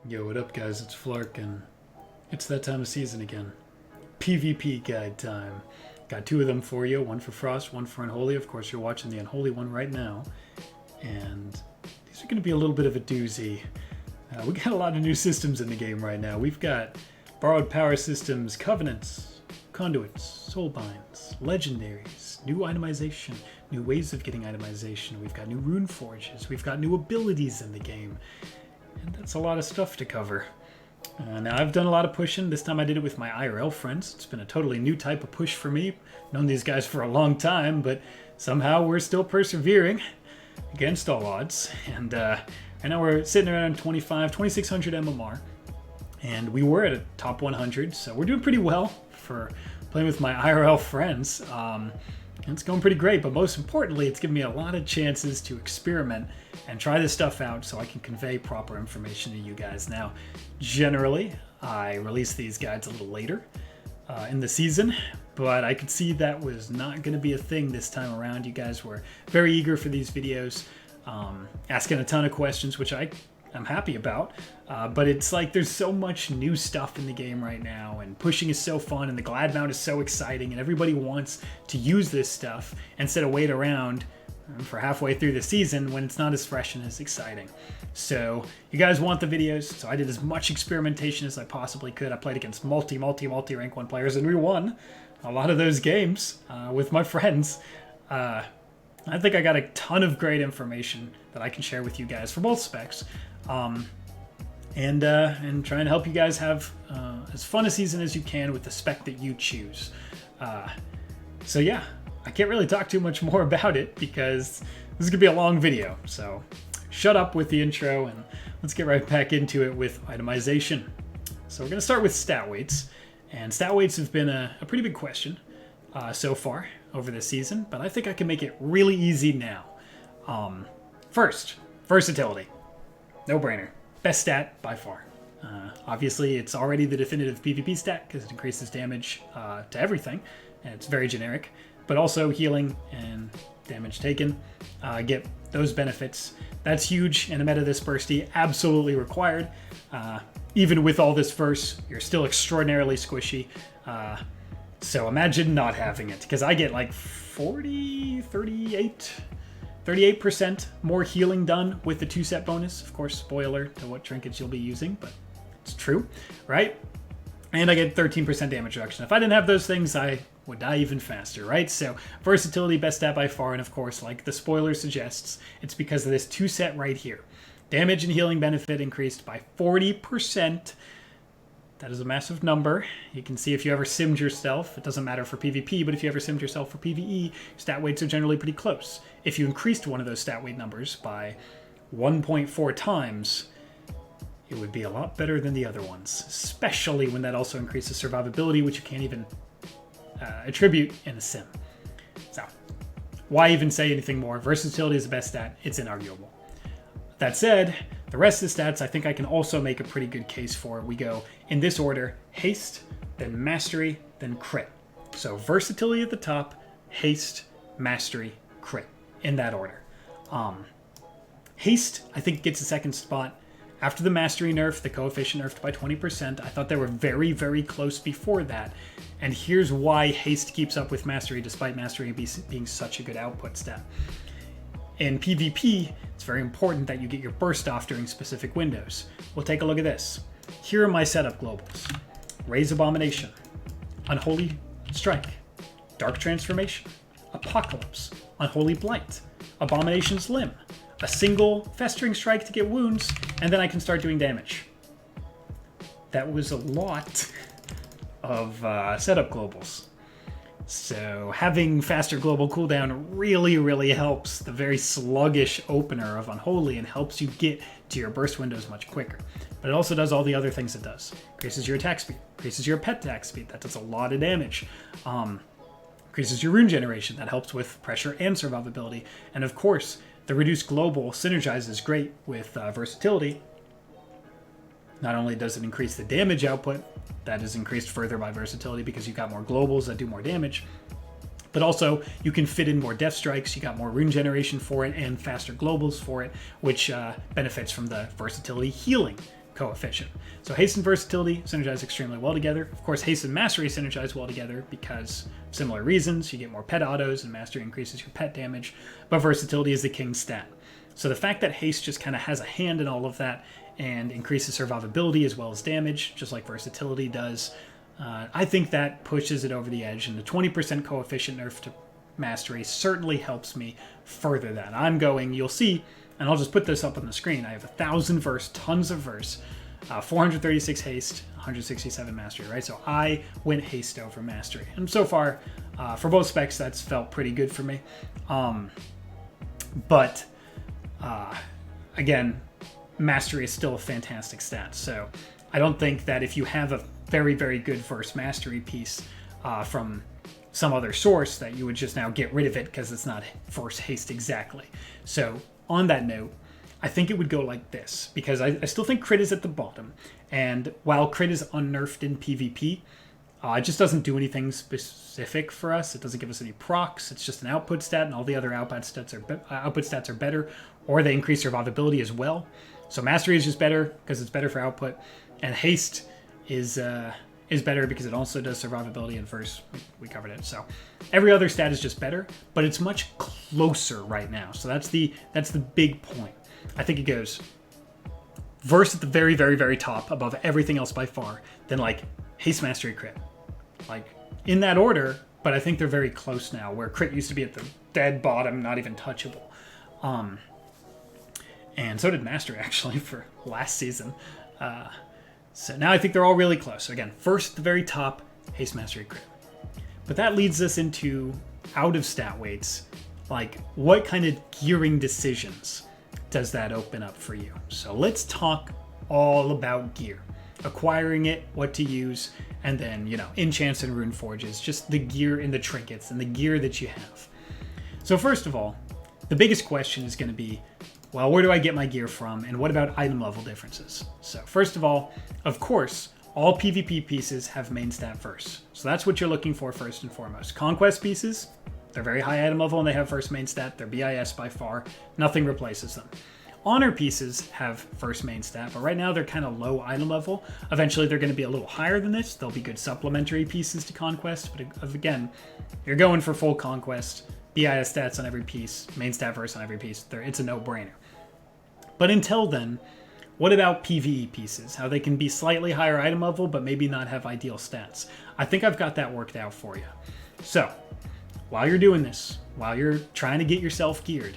Yo, what up guys, it's Flark, and it's that time of season again. PvP guide time. Got two of them for you, one for Frost, one for Unholy. Of course, you're watching the Unholy one right now. And these are going to be a little bit of a doozy. We got a lot of new systems in the game right now. We've got borrowed power systems, Covenants, Conduits, Soulbinds, Legendaries, new itemization, new ways of getting itemization. We've got new Runeforges. We've got new abilities in the game. And that's a lot of stuff to cover. Now, I've done a lot of pushing. This time I did it with my IRL friends. It's been a totally new type of push for me. Known these guys for a long time, but somehow we're still persevering against all odds. And right now we're sitting around 2600 MMR. And we were at a top 100, so we're doing pretty well for playing with my IRL friends. It's going pretty great, but most importantly, it's given me a lot of chances to experiment and try this stuff out so I can convey proper information to you guys. Now, generally, I release these guides a little later in the season, but I could see that was not going to be a thing this time around. You guys were very eager for these videos, asking a ton of questions, which I'm happy about, but it's like there's so much new stuff in the game right now, and pushing is so fun, and the glad mount is so exciting, and everybody wants to use this stuff instead of wait around for halfway through the season when it's not as fresh and as exciting. So you guys want the videos, so I did as much experimentation as I possibly could. I played against multi rank 1 players, and we won a lot of those games with my friends. I think I got a ton of great information that I can share with you guys for both specs. And try and help you guys have as fun a season as you can with the spec that you choose. So yeah, I can't really talk too much more about it because this is gonna be a long video. So shut up with the intro and let's get right back into it with itemization. So we're gonna start with stat weights, and stat weights have been a pretty big question so far over this season, but I think I can make it really easy now. First, versatility. No brainer. Best stat by far. Obviously, it's already the definitive PvP stat because it increases damage to everything, and it's very generic. But also healing and damage taken get those benefits. That's huge in a meta this bursty. Absolutely required. Even with all this verse, you're still extraordinarily squishy. So imagine not having it, because I get like 38% more healing done with the 2-set bonus. Of course, spoiler to what trinkets you'll be using, but it's true, right? And I get 13% damage reduction. If I didn't have those things, I would die even faster, right? So versatility, best stat by far, and of course, like the spoiler suggests, it's because of this 2-set right here. Damage and healing benefit increased by 40%. That is a massive number. You can see if you ever simmed yourself, it doesn't matter for PvP, but if you ever simmed yourself for PvE, stat weights are generally pretty close. If you increased one of those stat weight numbers by 1.4 times, it would be a lot better than the other ones, especially when that also increases survivability, which you can't even attribute in a sim. So, why even say anything more? Versatility is the best stat. It's inarguable. That said, the rest of the stats I think I can also make a pretty good case for. We go in this order: haste, then mastery, then crit. So versatility at the top, haste, mastery, crit, in that order. Haste, I think, gets a second spot. After the mastery nerf, the coefficient nerfed by 20%. I thought they were very, very close before that. And here's why haste keeps up with mastery, despite mastery being such a good output stat. In PvP, it's very important that you get your burst off during specific windows. We'll take a look at this. Here are my setup globals: Raise Abomination, Unholy Strike, Dark Transformation, Apocalypse, Unholy Blight, Abomination's Limb, a single Festering Strike to get wounds, and then I can start doing damage. That was a lot of setup globals. So having faster global cooldown really, really helps the very sluggish opener of Unholy and helps you get to your burst windows much quicker. But it also does all the other things it does. Increases your attack speed, increases your pet attack speed, that does a lot of damage. Increases your rune generation, that helps with pressure and survivability. And of course, the reduced global synergizes great with versatility. Not only does it increase the damage output, that is increased further by versatility because you've got more globals that do more damage, but also you can fit in more death strikes, you got more rune generation for it, and faster globals for it, which benefits from the versatility healing coefficient. So haste and versatility synergize extremely well together. Of course, haste and mastery synergize well together because of similar reasons. You get more pet autos, and mastery increases your pet damage, but versatility is the king stat. So the fact that haste just kind of has a hand in all of that and increases survivability as well as damage, just like versatility does, I think that pushes it over the edge, and the 20% coefficient nerf to mastery certainly helps me further that. I'm going, you'll see, and I'll just put this up on the screen, I have 1,000 verse, tons of verse, 436 haste, 167 mastery, right? So I went haste over mastery. And so far, for both specs, that's felt pretty good for me. But again, mastery is still a fantastic stat. So I don't think that if you have a very, very good verse mastery piece from some other source that you would just now get rid of it because it's not verse haste exactly. So on that note, I think it would go like this, because I still think crit is at the bottom, and while crit is unnerfed in PvP, it just doesn't do anything specific for us. It doesn't give us any procs. It's just an output stat, and all the other output stats are better, or they increase survivability as well. So mastery is just better because it's better for output, and haste is better because it also does survivability and verse. We covered it. So every other stat is just better, but it's much closer right now. So that's the big point. I think it goes verse at the very, very, very top above everything else by far, then like haste, mastery, crit. Like in that order, but I think they're very close now, where crit used to be at the dead bottom, not even touchable. And so did mastery actually for last season. So now I think they're all really close. So again, first at the very top, haste, mastery, crit. But that leads us into out of stat weights. Like, what kind of gearing decisions does that open up for you? So let's talk all about gear. Acquiring it, what to use, and then, Enchants and Runeforges, just the gear and the trinkets and the gear that you have. So first of all, the biggest question is going to be, well, where do I get my gear from, and what about item level differences? So first of all, of course, all PvP pieces have main stat verse. So that's what you're looking for first and foremost. Conquest pieces, they're very high item level and they have first main stat. They're BIS by far. Nothing replaces them. Honor pieces have first main stat, but right now they're kind of low item level. Eventually they're going to be a little higher than this. They'll be good supplementary pieces to Conquest, but again, you're going for full Conquest, BIS stats on every piece, main stat verse on every piece. It's a no-brainer. But until then, what about PvE pieces? How they can be slightly higher item level, but maybe not have ideal stats. I think I've got that worked out for you. So, while you're doing this, while you're trying to get yourself geared,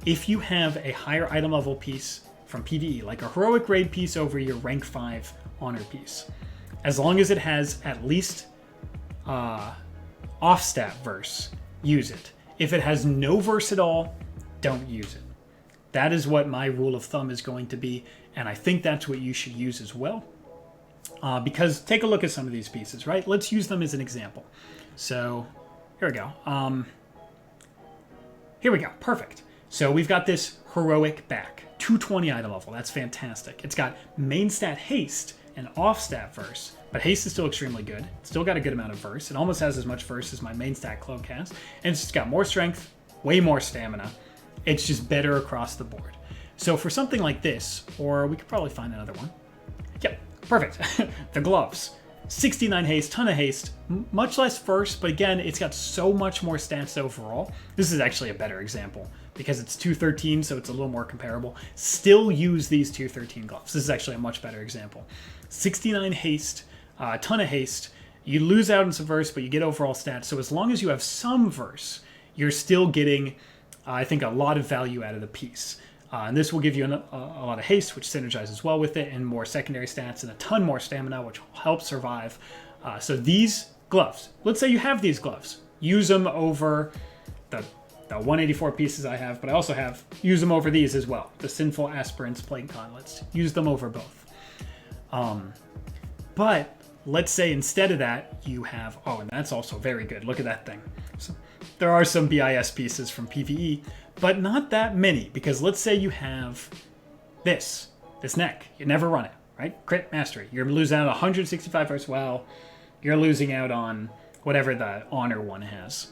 if you have a higher item level piece from PvE, like a heroic raid piece over your rank 5 honor piece, as long as it has at least off stat verse, use it. If it has no verse at all, don't use it. That is what my rule of thumb is going to be, and I think that's what you should use as well. Because take a look at some of these pieces, right? Let's use them as an example. So here we go. Here we go. Perfect. So we've got this heroic back, 220 item level. That's fantastic. It's got main stat haste and off stat verse, but haste is still extremely good. It's still got a good amount of verse. It almost has as much verse as my main stat cloak has, and it's got more strength, way more stamina. It's just better across the board. So for something like this, or we could probably find another one. Yep, perfect. The gloves. 69 haste, ton of haste, much less verse, but again, it's got so much more stats overall. This is actually a better example because it's 213, so it's a little more comparable. Still use these 213 gloves. This is actually a much better example. 69 haste, a ton of haste. You lose out on some verse, but you get overall stats. So as long as you have some verse, you're still getting, I think, a lot of value out of the piece. And this will give you a lot of haste, which synergizes well with it, and more secondary stats, and a ton more stamina, which will help survive. So these gloves, let's say you have these gloves. Use them over the 184 pieces I have, but I also use them over these as well. The Sinful Aspirants Plague Gauntlets. Use them over both. But let's say instead of that, you have, and that's also very good. Look at that thing. So there are some BIS pieces from PvE, but not that many, because let's say you have this neck. You never run it, right? Crit mastery. You're losing out on 165 verse. Well, you're losing out on whatever the honor one has.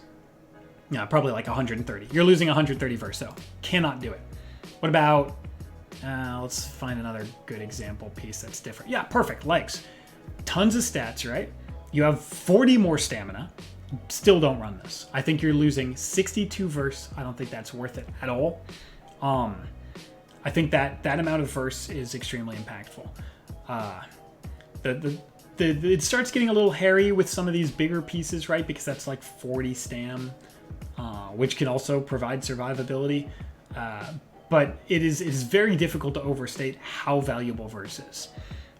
Yeah, probably like 130. You're losing 130 verse, though. Cannot do it. What about Let's find another good example piece that's different. Yeah, perfect. Legs. Tons of stats, right? You have 40 more stamina. Still don't run this. I think you're losing 62 verse. I don't think that's worth it at all. I think that amount of verse is extremely impactful. It starts getting a little hairy with some of these bigger pieces, right? Because that's like 40 stam, which can also provide survivability. But it is very difficult to overstate how valuable verse is.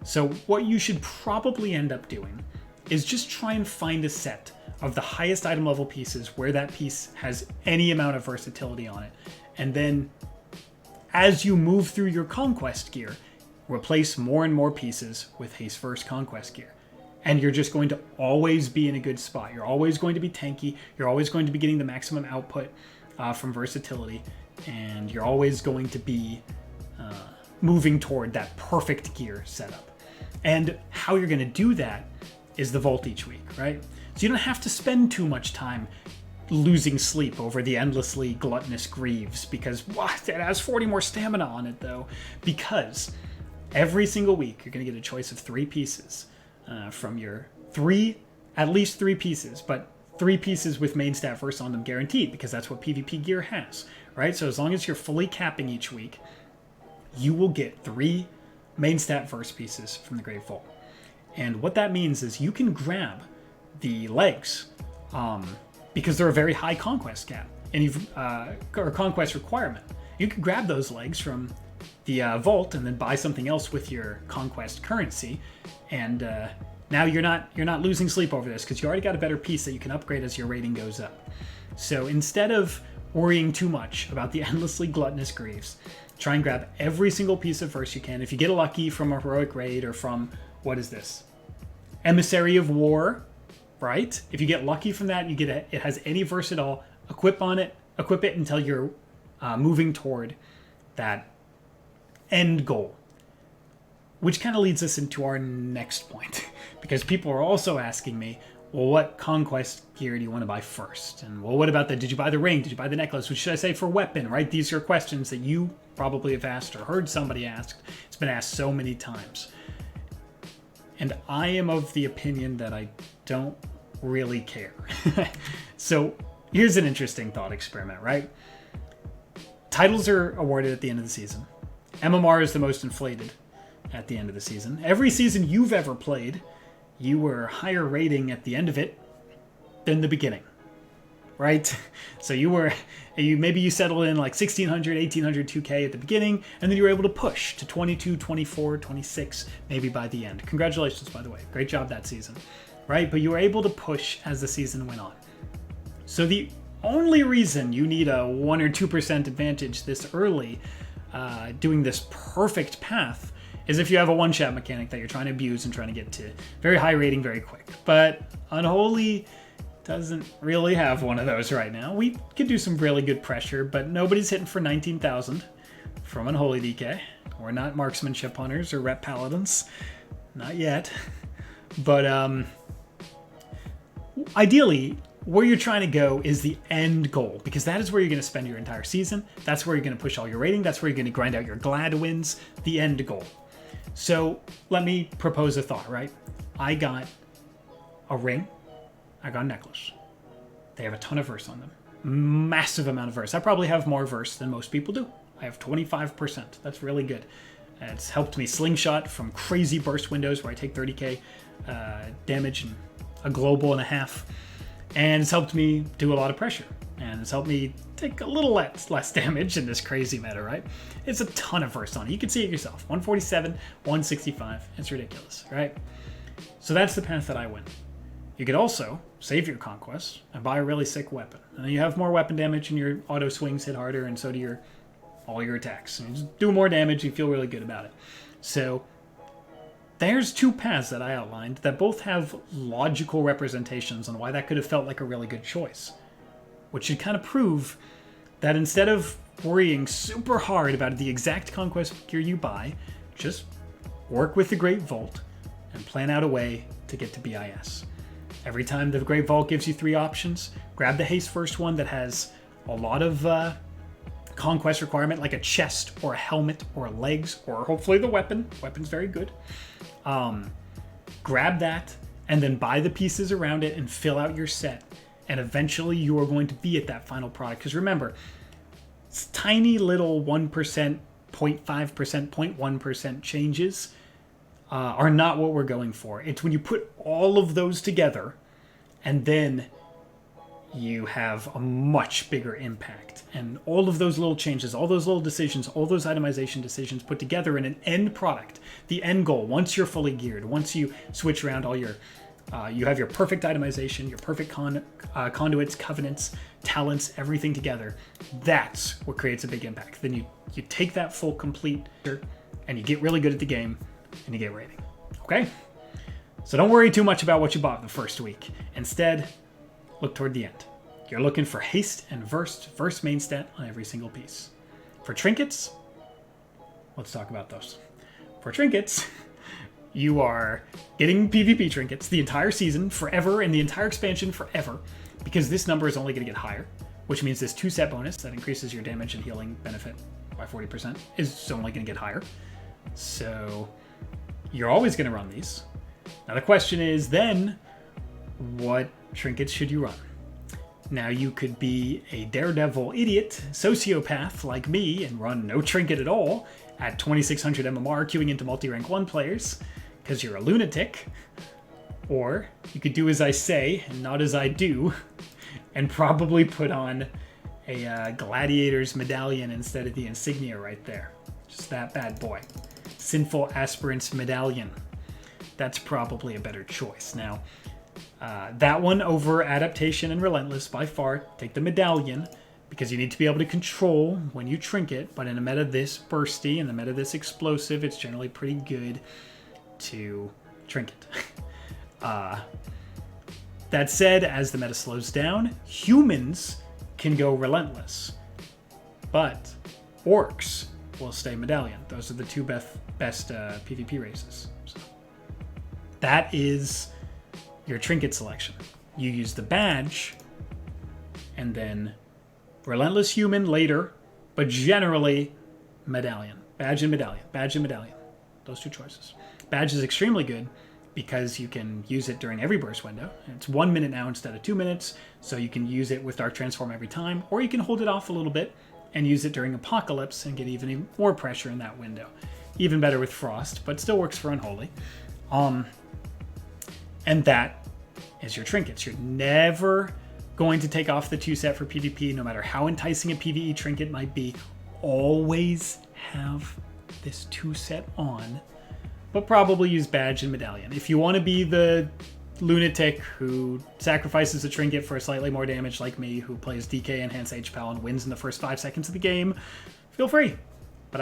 So what you should probably end up doing is just try and find a set of the highest item level pieces where that piece has any amount of versatility on it. And then as you move through your Conquest gear, replace more and more pieces with haste verse Conquest gear. And you're just going to always be in a good spot. You're always going to be tanky. You're always going to be getting the maximum output from versatility. And you're always going to be moving toward that perfect gear setup. And how you're going to do that is the Vault each week, right? So you don't have to spend too much time losing sleep over the endlessly gluttonous Greaves because what? It has 40 more stamina on it though. Because every single week you're going to get a choice of 3 pieces from your at least 3 pieces, but 3 pieces with main stat verse on them guaranteed because that's what PvP gear has, right? So as long as you're fully capping each week, you will get 3 main stat verse pieces from the Great Vault. And what that means is you can grab the legs because they're a very high conquest cap and or conquest requirement. You can grab those legs from the vault and then buy something else with your conquest currency, and now you're not losing sleep over this because you already got a better piece that you can upgrade as your rating goes up. So instead of worrying too much about the endlessly gluttonous Greaves, try and grab every single piece of verse you can. If you get lucky from a heroic raid or from, what is this? Emissary of War, right? If you get lucky from that, you get it has any verse at all, equip it until you're moving toward that end goal. Which kind of leads us into our next point, because people are also asking me, well, what conquest gear do you want to buy first? And well, what about did you buy the ring? Did you buy the necklace? What should I say for weapon, right? These are questions that you probably have asked or heard somebody asked. It's been asked so many times. And I am of the opinion that I don't really care. So here's an interesting thought experiment, right? Titles are awarded at the end of the season. MMR is the most inflated at the end of the season. Every season you've ever played, you were higher rating at the end of it than the beginning, right? So maybe you settled in like 1600, 1800, 2K at the beginning, and then you were able to push to 22, 24, 26, maybe by the end. Congratulations, by the way. Great job that season, right? But you were able to push as the season went on. So the only reason you need a 1 or 2% advantage this early doing this perfect path is if you have a one-shot mechanic that you're trying to abuse and trying to get to very high rating very quick. But Unholy doesn't really have one of those right now. We could do some really good pressure, but nobody's hitting for 19,000 from Unholy DK. We're not marksmanship hunters or rep paladins. Not yet. But ideally, where you're trying to go is the end goal, because that is where you're going to spend your entire season. That's where you're going to push all your rating. That's where you're going to grind out your glad wins, the end goal. So let me propose a thought, right? I got a ring. I got a necklace. They have a ton of verse on them. Massive amount of verse. I probably have more verse than most people do. I have 25%. That's really good. It's helped me slingshot from crazy burst windows where I take 30k damage and a global and a half. And it's helped me do a lot of pressure. And it's helped me take a little less damage in this crazy meta, right? It's a ton of verse on it. You can see it yourself. 147, 165. It's ridiculous, right? So that's the path that I went. You could also save your conquest and buy a really sick weapon. And then you have more weapon damage and your auto swings hit harder, and so do all your attacks. And you just do more damage, you feel really good about it. So there's 2 paths that I outlined that both have logical representations on why that could have felt like a really good choice. Which should kind of prove that instead of worrying super hard about the exact conquest gear you buy, just work with the Great Vault and plan out a way to get to BIS. Every time the Great Vault gives you 3 options, grab the haste first one that has a lot of conquest requirement, like a chest or a helmet or legs, or hopefully the weapon. Weapon's very good. Grab that and then buy the pieces around it and fill out your set. And eventually you are going to be at that final product. Because remember, it's tiny little 1%, 0.5%, 0.1% changes are not what we're going for. It's when you put all of those together and then you have a much bigger impact. And all of those little changes, all those little decisions, all those itemization decisions put together in an end product, the end goal, once you're fully geared, once you switch around all your, you have your perfect itemization, your perfect conduits, covenants, talents, everything together, that's what creates a big impact. Then you take that full complete and you get really good at the game and you get rating. Okay? So don't worry too much about what you bought the first week. Instead, look toward the end. You're looking for haste and verse main stat on every single piece. For trinkets, let's talk about those. For trinkets, you are getting PvP trinkets the entire season, forever, and the entire expansion forever, because this number is only going to get higher, which means this 2-set bonus that increases your damage and healing benefit by 40% is only going to get higher. So you're always going to run these. Now the question is then, what trinkets should you run? Now you could be a daredevil idiot, sociopath like me and run no trinket at all at 2600 MMR queuing into multi-rank 1 players because you're a lunatic. Or you could do as I say and not as I do and probably put on a gladiator's medallion instead of the insignia right there. Just that bad boy. Sinful Aspirant's medallion. That's probably a better choice. Now, that one over Adaptation and Relentless by far. Take the medallion because you need to be able to control when you trinket, but in a meta this bursty and a meta this explosive, it's generally pretty good to trinket. That said, as the meta slows down, humans can go Relentless, but orcs will stay medallion. Those are the two best PvP races. So that is your trinket selection. You use the badge and then Relentless Human later, but generally medallion. Badge and medallion. Badge and medallion. Those two choices. Badge is extremely good because you can use it during every burst window. It's 1 minute now instead of 2 minutes, so you can use it with Dark Transform every time, or you can hold it off a little bit and use it during Apocalypse and get even more pressure in that window. Even better with Frost, but still works for Unholy. And that is your trinkets. You're never going to take off the 2-set for PvP, no matter how enticing a PvE trinket might be. Always have this 2-set on, but probably use badge and medallion. If you want to be the lunatic who sacrifices a trinket for slightly more damage like me, who plays DK Enhance HPAL and wins in the first 5 seconds of the game, feel free. But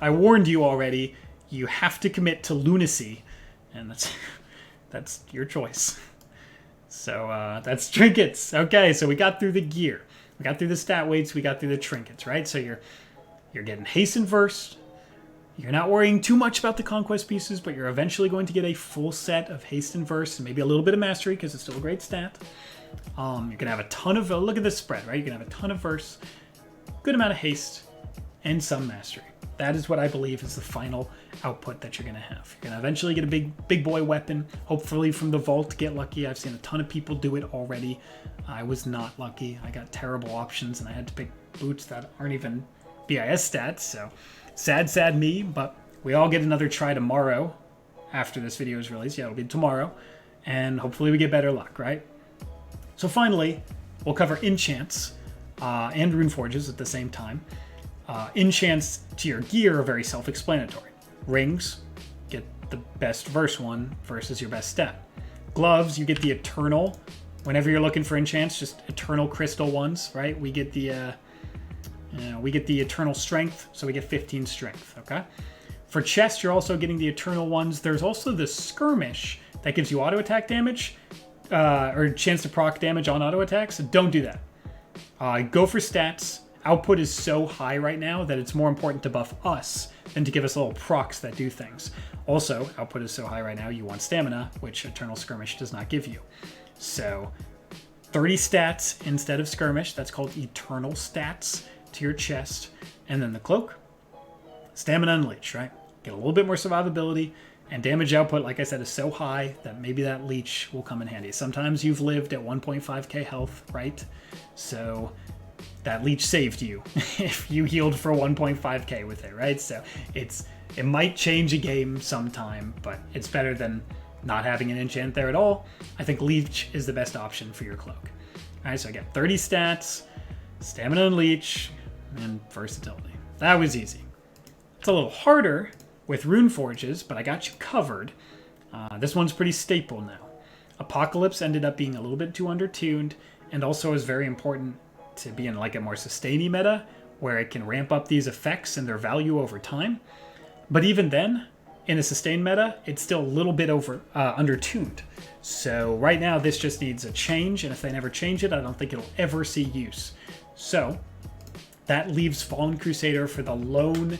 I warned you already, you have to commit to lunacy, and that's your choice. So that's trinkets. Okay, so we got through the gear. We got through the stat weights, we got through the trinkets, right? So you're getting haste and verse. You're not worrying too much about the conquest pieces, but you're eventually going to get a full set of haste and verse and maybe a little bit of mastery because it's still a great stat. You're going to have a ton of, look at this spread, right? You're going to have a ton of verse, good amount of haste, and some mastery. That is what I believe is the final output that you're going to have. You're going to eventually get a big boy weapon, hopefully from the vault, get lucky. I've seen a ton of people do it already. I was not lucky. I got terrible options and I had to pick boots that aren't even BIS stats, so sad me, but we all get another try tomorrow after this video is released. Yeah, it'll be tomorrow, and hopefully we get better luck, right? So finally, we'll cover enchants and Runeforges at the same time. Enchants to your gear are very self-explanatory. Rings, get the best verse one versus your best stat. Gloves, you get the eternal. Whenever you're looking for enchants, just eternal crystal ones, right? We get the eternal strength, so we get 15 strength, okay? For chest, you're also getting the eternal ones. There's also the skirmish that gives you auto attack damage, or chance to proc damage on auto attacks. Don't do that. Go for stats. Output is so high right now that it's more important to buff us than to give us little procs that do things. Also, output is so high right now, you want stamina, which Eternal Skirmish does not give you. So 30 stats instead of skirmish, that's called eternal stats, to your chest. And then the cloak, stamina unleash, right? Get a little bit more survivability, and damage output, like I said, is so high that maybe that leech will come in handy. Sometimes you've lived at 1.5k health, right? So that leech saved you if you healed for 1.5k with it, right? So it might change a game sometime, but it's better than not having an enchant there at all. I think leech is the best option for your cloak. All right, so I get 30 stats, stamina and leech, and versatility. That was easy. It's a little harder with Runeforges, but I got you covered. This one's pretty staple now. Apocalypse ended up being a little bit too undertuned, and also is very important to be in like a more sustainy meta, where it can ramp up these effects and their value over time. But even then, in a sustained meta, it's still a little bit undertuned. So right now, this just needs a change, and if they never change it, I don't think it'll ever see use. So that leaves Fallen Crusader for the lone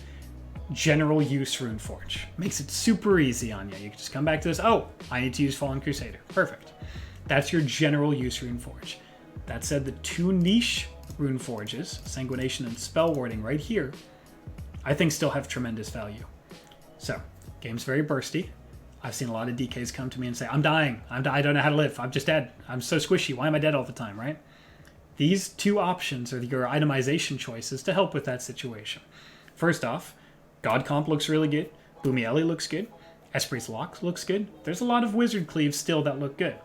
general use Runeforge. Makes it super easy on you. You can just come back to this. Oh, I need to use Fallen Crusader. Perfect. That's your general use Runeforge. That said, the two niche Runeforges, Sanguination and Spell Warding right here, I think still have tremendous value. So, game's very bursty. I've seen a lot of DKs come to me and say, I'm dying. I don't know how to live. I'm just dead. I'm so squishy. Why am I dead all the time, right? These two options are your itemization choices to help with that situation. First off, God Comp looks really good. Boomieli looks good. Esprit's Lock looks good. There's a lot of Wizard Cleaves still that look good.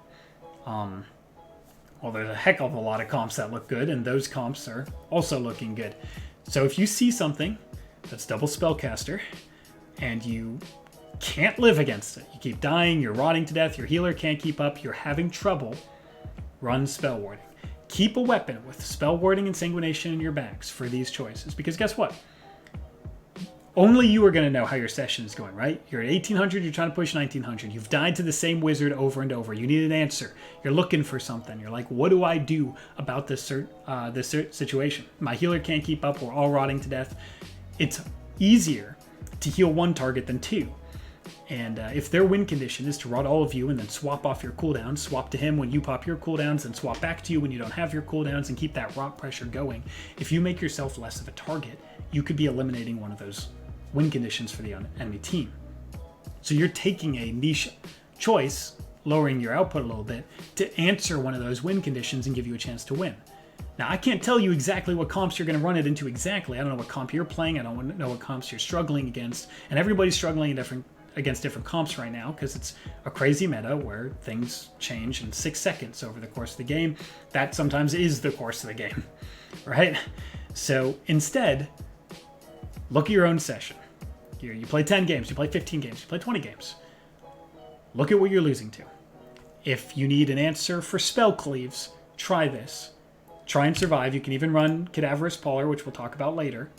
Well, there's a heck of a lot of comps that look good, and those comps are also looking good. So if you see something that's double Spellcaster, and you can't live against it, you keep dying, you're rotting to death, your healer can't keep up, you're having trouble, run Spell Warding. Keep a weapon with Spell Warding and Sanguination in your bags for these choices, because guess what? Only you are going to know how your session is going, right? You're at 1800, you're trying to push 1900. You've died to the same wizard over and over. You need an answer. You're looking for something. You're like, what do I do about this situation? My healer can't keep up. We're all rotting to death. It's easier to heal one target than two. And if their win condition is to rot all of you and then swap off your cooldowns, swap to him when you pop your cooldowns and swap back to you when you don't have your cooldowns and keep that rot pressure going, if you make yourself less of a target, you could be eliminating one of those win conditions for the enemy team. So you're taking a niche choice, lowering your output a little bit, to answer one of those win conditions and give you a chance to win. Now, I can't tell you exactly what comps you're going to run it into exactly. I don't know what comp you're playing. I don't know what comps you're struggling against. And everybody's struggling against different comps right now because it's a crazy meta where things change in 6 seconds over the course of the game. That sometimes is the course of the game, right? So instead, look at your own session. You play 10 games, you play 15 games, you play 20 games. Look at what you're losing to. If you need an answer for spell cleaves, try this. Try and survive. You can even run Cadaverous Polar, which we'll talk about later.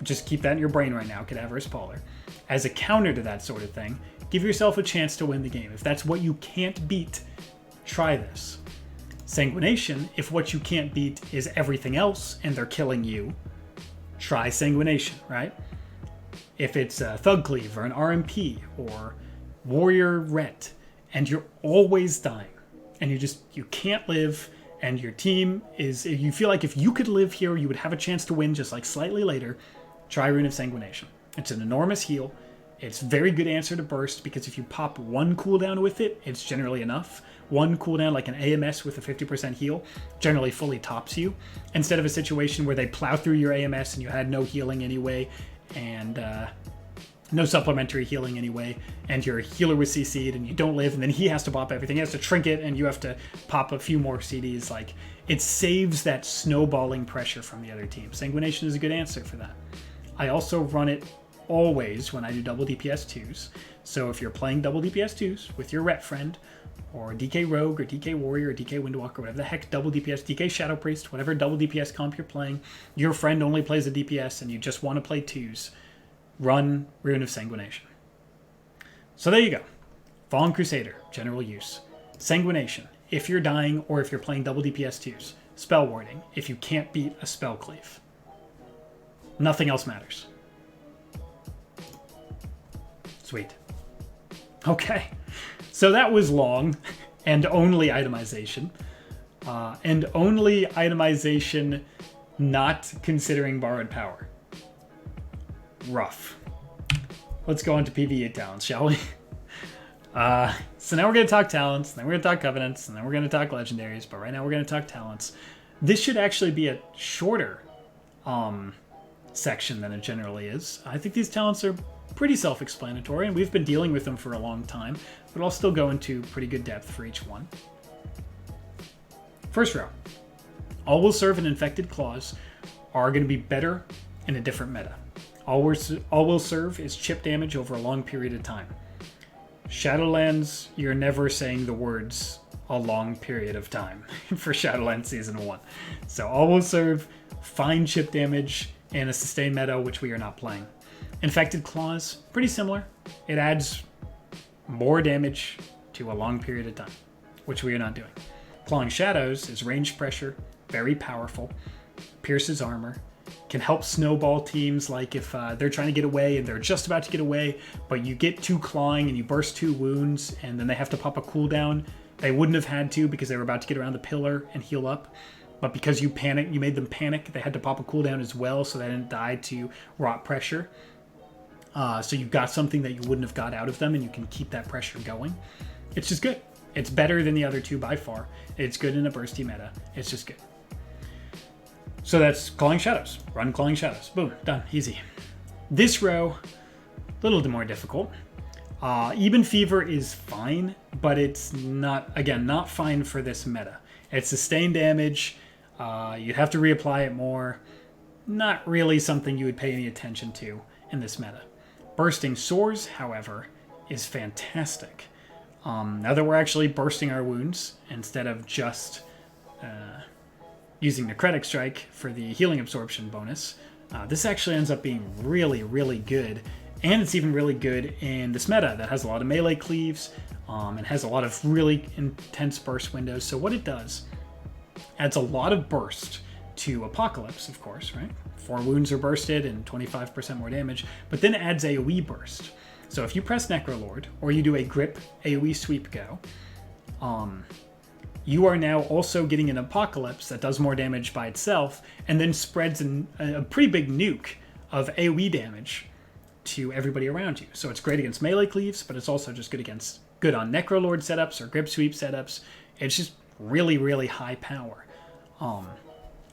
Just keep that in your brain right now, Cadaverous Polar. As a counter to that sort of thing, give yourself a chance to win the game. If that's what you can't beat, try this. Sanguination, if what you can't beat is everything else and they're killing you, try Sanguination, right? If it's a Thug Cleave or an RMP or Warrior Ret, and you're always dying, and you can't live, and your team is, you feel like if you could live here, you would have a chance to win just like slightly later, try Rune of Sanguination. It's an enormous heal. It's very good answer to burst, because if you pop one cooldown with it, it's generally enough. One cooldown, like an AMS with a 50% heal, generally fully tops you, instead of a situation where they plow through your AMS and you had no healing anyway, and no supplementary healing anyway, and your healer was CC'd and you don't live, and then he has to pop everything. He has to trinket and you have to pop a few more CDs. Like, it saves that snowballing pressure from the other team. Sanguination is a good answer for that. I also run it always when I do double DPS 2s. So if you're playing double DPS 2s with your Ret friend, or DK Rogue, or DK Warrior, or DK Windwalker, whatever the heck, double DPS, DK Shadow Priest, whatever double DPS comp you're playing, your friend only plays a DPS and you just want to play 2s, run Rune of Sanguination. So there you go. Fallen Crusader, general use. Sanguination, if you're dying or if you're playing double DPS 2s. Spell Warding, if you can't beat a Spell Cleave. Nothing else matters. Sweet. Okay. So that was long and only itemization. And only itemization not considering borrowed power. Rough. Let's go on to PVE Talents, shall we? So now we're going to talk Talents, then we're going to talk Covenants, and then we're going to talk Legendaries, but right now we're going to talk Talents. This should actually be a shorter section than it generally is. I think these talents are pretty self-explanatory, and we've been dealing with them for a long time, but I'll still go into pretty good depth for each one. First row. All will serve and infected claws are going to be better in a different meta. All will serve is chip damage over a long period of time. Shadowlands, you're never saying the words a long period of time for Shadowlands Season 1. So all will serve, fine chip damage, and a sustained meta, which we are not playing. Infected Claws, pretty similar. It adds more damage to a long period of time, which we are not doing. Clawing Shadows is ranged pressure, very powerful, pierces armor, can help snowball teams, like if they're trying to get away and they're just about to get away, but you get 2 clawing and you burst 2 wounds, and then they have to pop a cooldown. They wouldn't have had to because they were about to get around the pillar and heal up. But because you made them panic, they had to pop a cooldown as well so they didn't die to rot pressure. So you've got something that you wouldn't have got out of them, and you can keep that pressure going. It's just good. It's better than the other 2 by far. It's good in a bursty meta. It's just good. So that's Clawing Shadows. Run Clawing Shadows. Boom. Done. Easy. This row, a little more difficult. Even Fever is fine, but it's not, again, not fine for this meta. It's sustained damage. You'd have to reapply it more. Not really something you would pay any attention to in this meta. Bursting Sores, however, is fantastic. Now that we're actually bursting our wounds instead of just using Necrotic Strike for the healing absorption bonus, this actually ends up being really, really good. And it's even really good in this meta that has a lot of melee cleaves and has a lot of really intense burst windows. So what it does, adds a lot of burst to Apocalypse, of course, right? 4 wounds are bursted and 25% more damage, but then it adds AoE burst. So if you press Necrolord, or you do a grip AoE sweep go, you are now also getting an Apocalypse that does more damage by itself, and then spreads a pretty big nuke of AoE damage to everybody around you. So it's great against melee cleaves, but it's also just good on Necrolord setups or grip sweep setups. It's just really, really high power.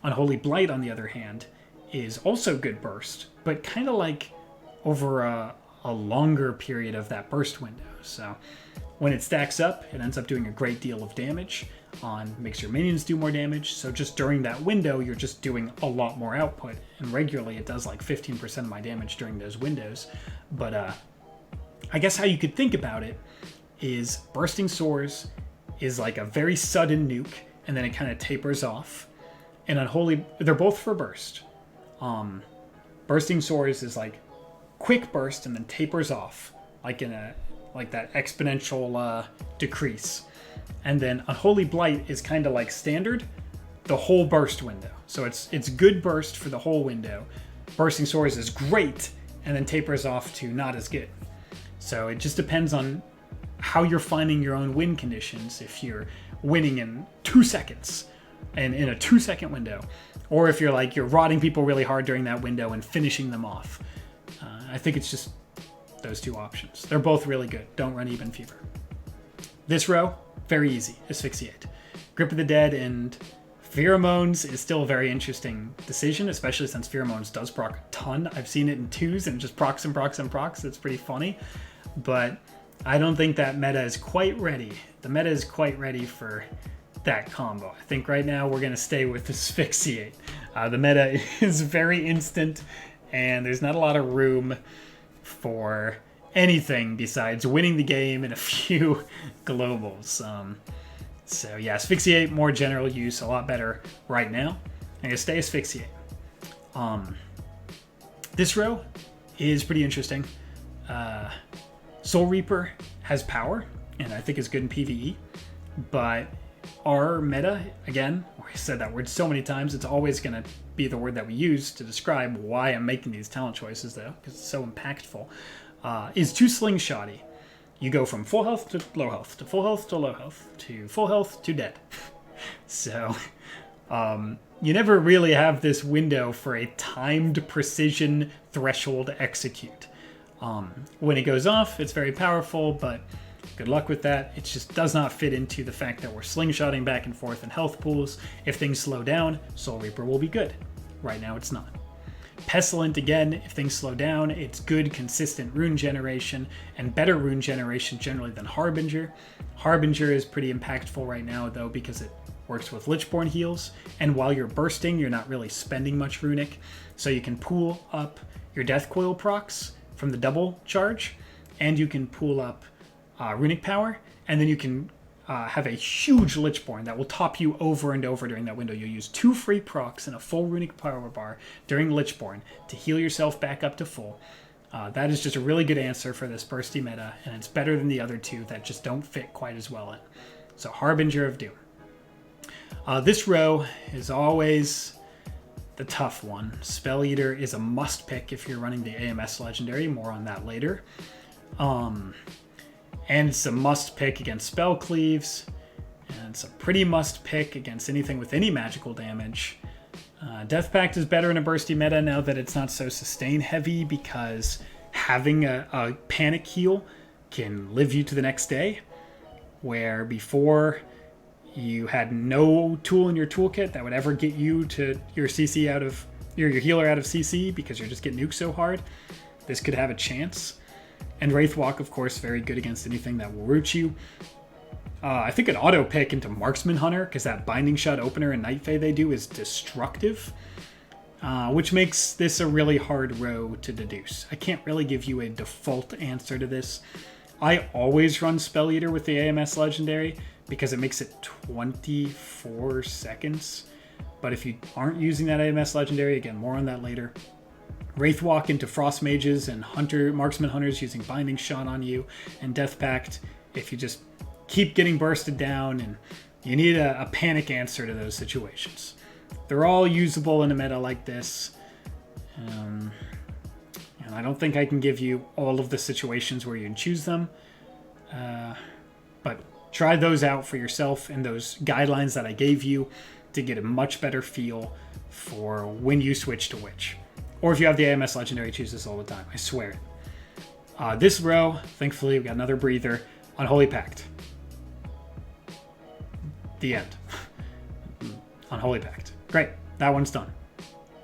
Unholy Blight, on the other hand, is also good burst, but kind of like over a longer period of that burst window. So when it stacks up, it ends up doing a great deal of damage makes your minions do more damage. So just during that window, you're just doing a lot more output. And regularly, it does like 15% of my damage during those windows. But I guess how you could think about it is Bursting Sores is like a very sudden nuke, and then it kind of tapers off. And Unholy, they're both for burst. Bursting Sores is like quick burst and then tapers off, like that exponential decrease. And then Unholy Blight is kind of like standard, the whole burst window. So it's good burst for the whole window. Bursting Sores is great, and then tapers off to not as good. So it just depends on how you're finding your own win conditions. If you're winning in 2 seconds and in a 2-second window, or if you're rotting people really hard during that window and finishing them off. I think it's just those 2 options. They're both really good. Don't run Even Fever. This row, very easy. Asphyxiate. Grip of the Dead and Pheromones is still a very interesting decision, especially since Pheromones does proc a ton. I've seen it in 2s and just procs and procs and procs. It's pretty funny. But I don't think that meta is quite ready. The meta is quite ready for that combo. I think right now we're going to stay with Asphyxiate. The meta is very instant, and there's not a lot of room for anything besides winning the game and a few globals. So yeah, Asphyxiate, more general use, a lot better right now. I'm going to stay Asphyxiate. This row is pretty interesting. Soul Reaper has power, and I think is good in PvE, but our meta, again, I said that word so many times, it's always going to be the word that we use to describe why I'm making these talent choices, though, because it's so impactful, is too slingshotty. You go from full health to low health, to full health to low health, to full health to dead. So You never really have this window for a timed precision threshold to execute. When it goes off, it's very powerful, but good luck with that. It just does not fit into the fact that we're slingshotting back and forth in health pools. If things slow down, Soul Reaper will be good. Right now, it's not. Pestilent, again, if things slow down, it's good, consistent rune generation, and better rune generation generally than Harbinger. Harbinger is pretty impactful right now, though, because it works with Lichborn heals, and while you're bursting, you're not really spending much runic, so you can pool up your Death Coil procs from the double charge, and you can pool up runic power, and then you can have a huge Lichborn that will top you over and over during that window. You'll use 2 free procs and a full runic power bar during Lichborn to heal yourself back up to full. That is just a really good answer for this bursty meta, and it's better than the other two that just don't fit quite as well in. So Harbinger of Doom. This row is always the tough one. Spell Eater is a must pick if you're running the AMS Legendary. More on that later. And it's a must pick against Spell Cleaves. And it's a pretty must pick against anything with any magical damage. Death Pact is better in a bursty meta now that it's not so sustain heavy, because having a panic heal can live you to the next day, where before you had no tool in your toolkit that would ever get you to your CC out of your healer out of CC because you're just getting nuked so hard. This could have a chance. And Wraithwalk, of course, very good against anything that will root you. I think an auto pick into Marksman Hunter, because that Binding Shot opener and Night Fae they do is destructive, which makes this a really hard row to deduce. I can't really give you a default answer to this. I always run Spell Eater with the AMS Legendary because it makes it 24 seconds. But if you aren't using that AMS Legendary, again, more on that later. Wraithwalk into Frost Mages and Marksman Hunters using Binding Shot on you, and Death Pact if you just keep getting bursted down and you need a panic answer to those situations. They're all usable in a meta like this. And I don't think I can give you all of the situations where you can choose them. But try those out for yourself and those guidelines that I gave you to get a much better feel for when you switch to which. Or if you have the AMS Legendary, choose this all the time. I swear it. This row, thankfully, we got another breather. Unholy Pact. The end. Unholy Pact. Great. That one's done.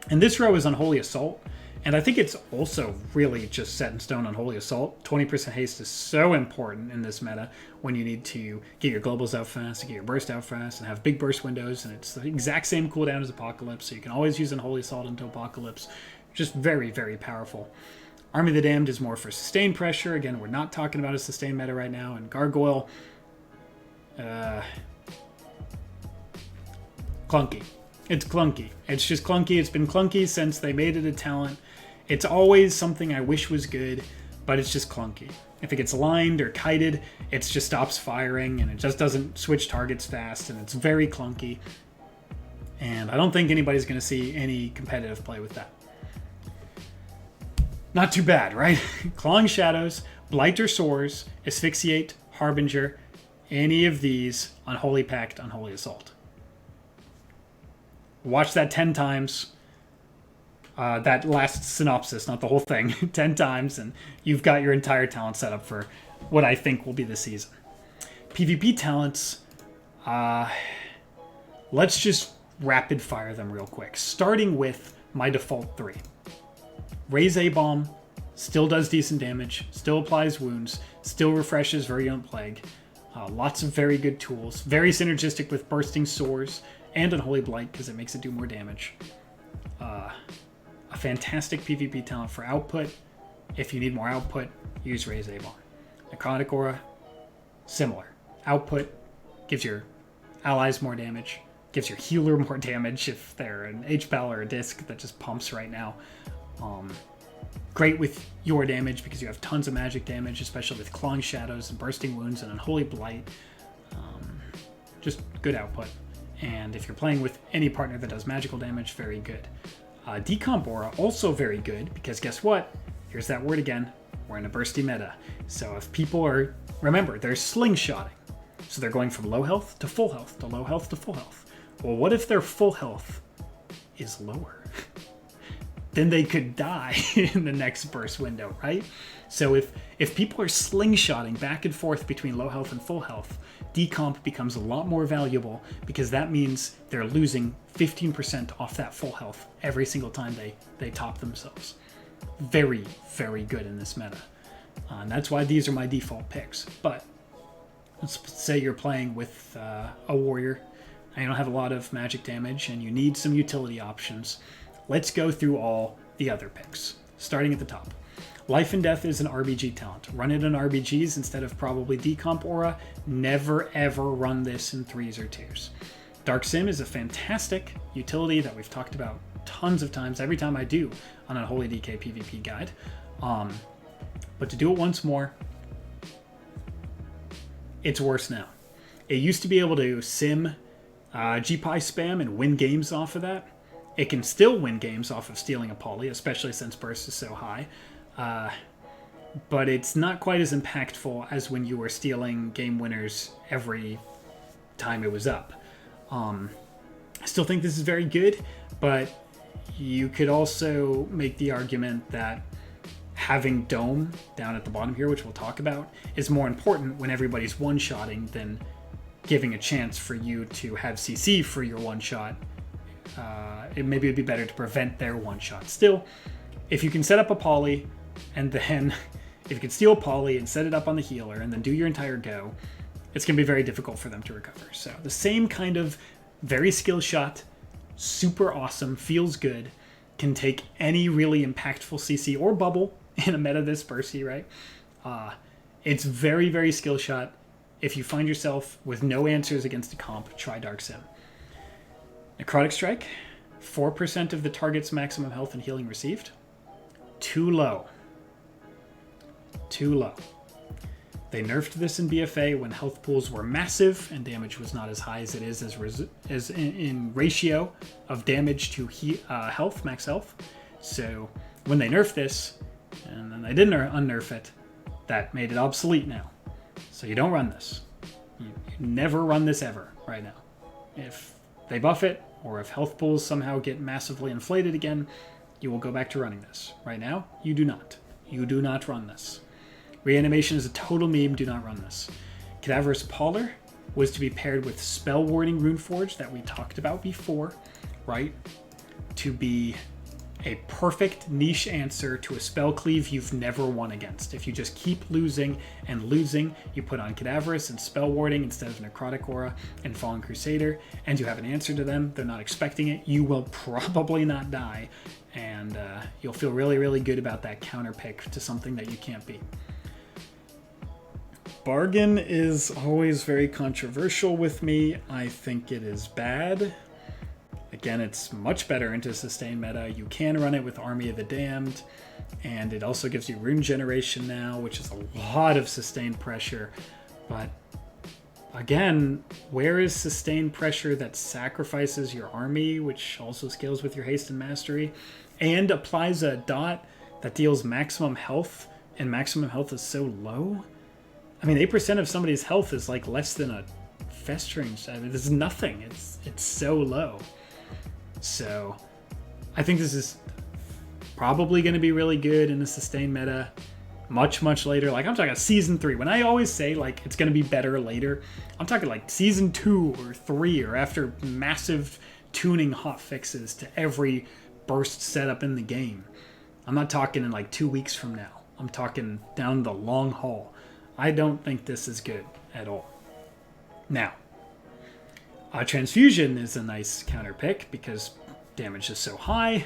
And this row is Unholy Assault. And I think it's also really just set in stone Unholy Assault. 20% haste is so important in this meta when you need to get your globals out fast, get your burst out fast, and have big burst windows. And it's the exact same cooldown as Apocalypse, so you can always use Unholy Assault into Apocalypse. Just very, very powerful. Army of the Damned is more for sustained pressure. Again, we're not talking about a sustained meta right now. And Gargoyle, clunky. It's clunky. It's just clunky. It's been clunky since they made it a talent. It's always something I wish was good, but it's just clunky. If it gets lined or kited, it just stops firing, and it just doesn't switch targets fast, and it's very clunky. And I don't think anybody's going to see any competitive play with that. Not too bad, right? Clawing Shadows, Blighter Soars, Asphyxiate, Harbinger, any of these, Unholy Pact, Unholy Assault. Watch that 10 times. That last synopsis, not the whole thing, 10 times, and you've got your entire talent set up for what I think will be the season. PvP talents, let's just rapid fire them real quick, starting with my default 3. Raise A-Bomb, still does decent damage, still applies wounds, still refreshes Virulent Plague. Lots of very good tools, very synergistic with Bursting Sores and Unholy Blight because it makes it do more damage. A fantastic PvP talent for output. If you need more output, use Raise A-Bomb. Necrotic Aura, similar. Output gives your allies more damage, gives your healer more damage if they're an H-Bell or a disc that just pumps right now. Great with your damage because you have tons of magic damage, especially with Clawing Shadows and Bursting Wounds and Unholy Blight. Just good output. And if you're playing with any partner that does magical damage, very good. Decomp Aura, also very good, because guess what? Here's that word again. We're in a bursty meta. So if people are, remember, they're slingshotting. So they're going from low health to full health to low health to full health. Well, what if their full health is lower? Then they could die in the next burst window, right? So if people are slingshotting back and forth between low health and full health, decomp becomes a lot more valuable because that means they're losing 15% off that full health every single time they top themselves. Very, very good in this meta. And that's why these are my default picks. But let's say you're playing with a warrior and you don't have a lot of magic damage and you need some utility options. Let's go through all the other picks, starting at the top. Life and Death is an RBG talent. Run it in RBGs instead of probably Decomp Aura. Never ever run this in 3s or 2s. Dark Sim is a fantastic utility that we've talked about tons of times, every time I do on Unholy DK PVP guide. But to do it once more, it's worse now. It used to be able to sim GPI spam and win games off of that. It can still win games off of stealing a poly, especially since burst is so high. But it's not quite as impactful as when you were stealing game winners every time it was up. I still think this is very good, but you could also make the argument that having Dome down at the bottom here, which we'll talk about, is more important when everybody's one-shotting than giving a chance for you to have CC for your one-shot. Maybe it'd be better to prevent their one-shot. Still, if you can set up a poly, and then if you can steal a poly and set it up on the healer, and then do your entire go, it's going to be very difficult for them to recover. So the same kind of very skill shot, super awesome, feels good, can take any really impactful CC or bubble in a meta this bursty, right? It's very, very skill shot. If you find yourself with no answers against a comp, try Dark Sim. Necrotic Strike, 4% of the target's maximum health and healing received. Too low. Too low. They nerfed this in BFA when health pools were massive and damage was not as high as it is as in ratio of damage to health, max health. So when they nerfed this, and then they didn't unnerf it, that made it obsolete now. So you don't run this. You never run this ever right now. If they buff it, or if health pools somehow get massively inflated again, you will go back to running this. Right now, you do not. You do not run this. Reanimation is a total meme, do not run this. Cadaverous Pauler was to be paired with Spell Warding Runeforge that we talked about before, right? To be a perfect niche answer to a spell cleave you've never won against. If you just keep losing and losing, you put on Cadaverous and Spell Warding instead of Necrotic Aura and Fallen Crusader, and you have an answer to them, they're not expecting it, you will probably not die, and you'll feel really, really good about that counter pick to something that you can't beat. Bargain is always very controversial with me. I think it is bad. Again, it's much better into sustain meta. You can run it with Army of the Damned, and it also gives you rune generation now, which is a lot of sustained pressure. But again, where is sustained pressure that sacrifices your army, which also scales with your haste and mastery, and applies a dot that deals maximum health, and maximum health is so low? I mean, 8% of somebody's health is like less than a festering. I mean, this is nothing. It's so low. So I think this is probably going to be really good in the sustain meta much, much later. Like, I'm talking season 3. When I always say, like, it's going to be better later, I'm talking like season 2 or 3 or after massive tuning hot fixes to every burst setup in the game. I'm not talking in like 2 weeks from now. I'm talking down the long haul. I don't think this is good at all. Now, Transfusion is a nice counter pick because damage is so high.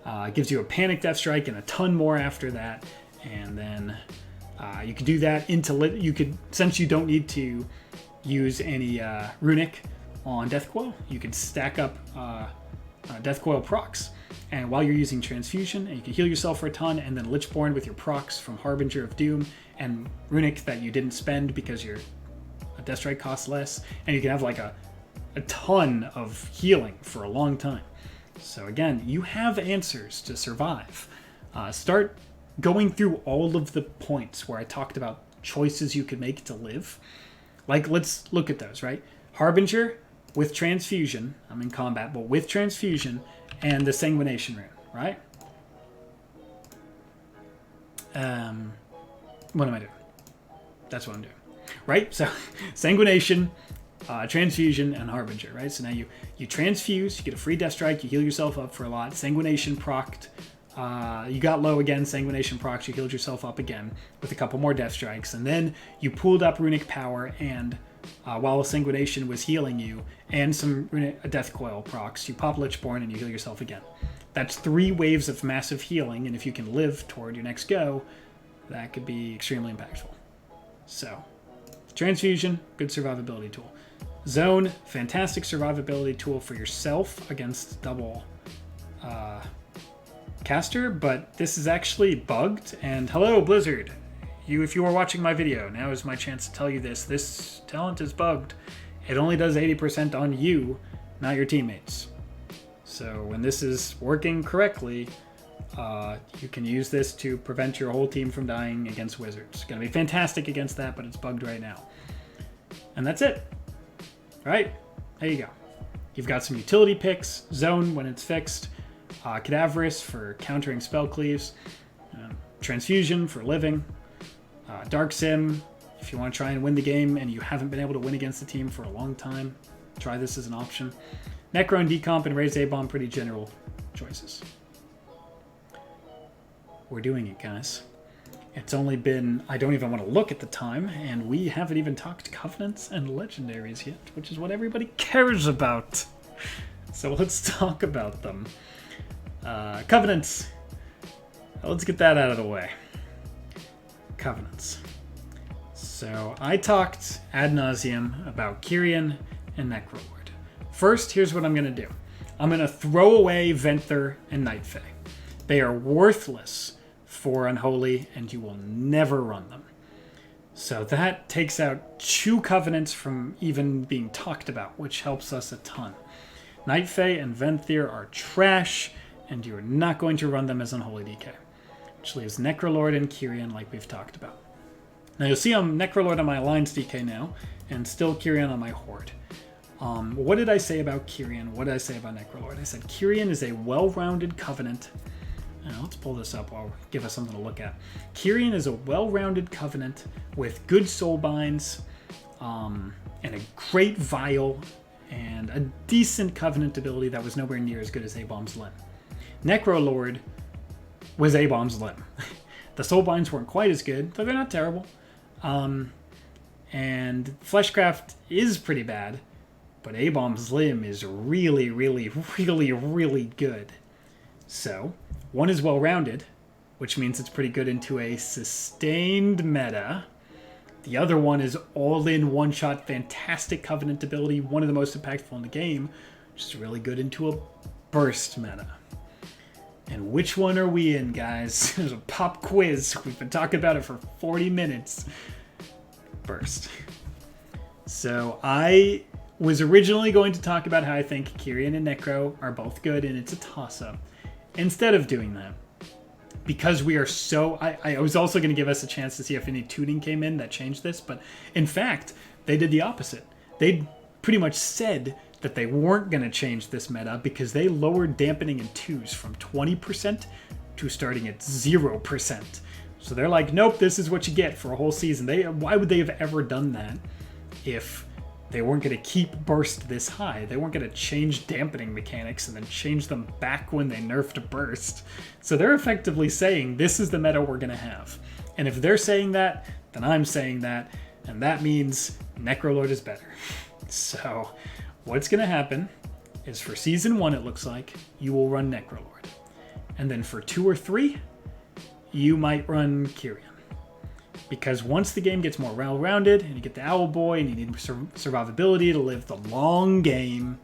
It gives you a Panic Death Strike and a ton more after that. And then you could do that you could, since you don't need to use any Runic on Death Coil, you could stack up Death Coil procs. And while you're using Transfusion, and you can heal yourself for a ton, and then Lichborn with your procs from Harbinger of Doom and Runic that you didn't spend because your Death Strike costs less, and you can have like a ton of healing for a long time. So again, you have answers to survive. Start going through all of the points where I talked about choices you could make to live. Like, let's look at those, right? Harbinger, with Transfusion. I'm in combat, but with Transfusion and the Sanguination rune, right? What am I doing? That's what I'm doing, right? So Sanguination, Transfusion, and Harbinger, right? So now you transfuse, you get a free Death Strike, you heal yourself up for a lot. Sanguination procced. You got low again, Sanguination procs, you healed yourself up again with a couple more Death Strikes, and then you pooled up Runic Power, and while Sanguination was healing you, and some Death Coil procs, you pop Lichborn and you heal yourself again. That's 3 waves of massive healing, and if you can live toward your next go, that could be extremely impactful. So, Transfusion, good survivability tool. Zone, fantastic survivability tool for yourself against double caster, but this is actually bugged. And hello, Blizzard. If you are watching my video, now is my chance to tell you this. This talent is bugged. It only does 80% on you, not your teammates. So when this is working correctly, you can use this to prevent your whole team from dying against wizards. It's going to be fantastic against that, but it's bugged right now. And that's it. Right? There you go. You've got some utility picks. Zone when it's fixed. Cadaverous for countering spell cleaves. Transfusion for living. Dark Sim, if you want to try and win the game and you haven't been able to win against the team for a long time, try this as an option. Necro and Decomp and Raise A-Bomb, pretty general choices. We're doing it, guys. It's only been, I don't even want to look at the time, and we haven't even talked Covenants and Legendaries yet, which is what everybody cares about. So let's talk about them. Covenants. Let's get that out of the way. Covenants. So I talked ad nauseum about Kyrian and Necrolord. First, here's what I'm going to do. I'm going to throw away Venthyr and Nightfey. They are worthless for Unholy, and you will never run them. So that takes out 2 Covenants from even being talked about, which helps us a ton. Nightfey and Venthyr are trash, and you're not going to run them as Unholy DK. Which leaves Necrolord and Kyrian like we've talked about. Now you'll see I'm Necrolord on my Alliance DK now, and still Kyrian on my Horde. What did I say about Kyrian? What did I say about Necrolord? I said Kyrian is a well-rounded Covenant. Let's pull this up while give us something to look at. Kyrian is a well-rounded Covenant with good Soulbinds, and a great Vial, and a decent Covenant ability that was nowhere near as good as A-Bomb's Limb. Necrolord was A-Bomb's Limb. The Soulbinds weren't quite as good, though they're not terrible. And Fleshcraft is pretty bad, but A-Bomb's Limb is really, really, really, really good. So, one is well-rounded, which means it's pretty good into a sustained meta. The other one is all-in, one-shot, fantastic Covenant ability, one of the most impactful in the game, which is really good into a burst meta. And which one are we in, guys? There's a pop quiz. We've been talking about it for 40 minutes. Burst. So I was originally going to talk about how I think Kyrian and Necro are both good, and it's a toss-up. Instead of doing that, because we are so... I was also going to give us a chance to see if any tuning came in that changed this, but in fact, they did the opposite. They pretty much said that they weren't going to change this meta because they lowered dampening in 2s from 20% to starting at 0%. So they're like, nope, this is what you get for a whole season. Why would they have ever done that if they weren't going to keep burst this high? They weren't going to change dampening mechanics and then change them back when they nerfed burst. So they're effectively saying this is the meta we're going to have. And if they're saying that, then I'm saying that, and that means Necrolord is better. So what's going to happen is for Season 1, it looks like, you will run Necrolord. And then for 2 or 3, you might run Kyrian. Because once the game gets more well-rounded, and you get the Owl Boy, and you need survivability to live the long game,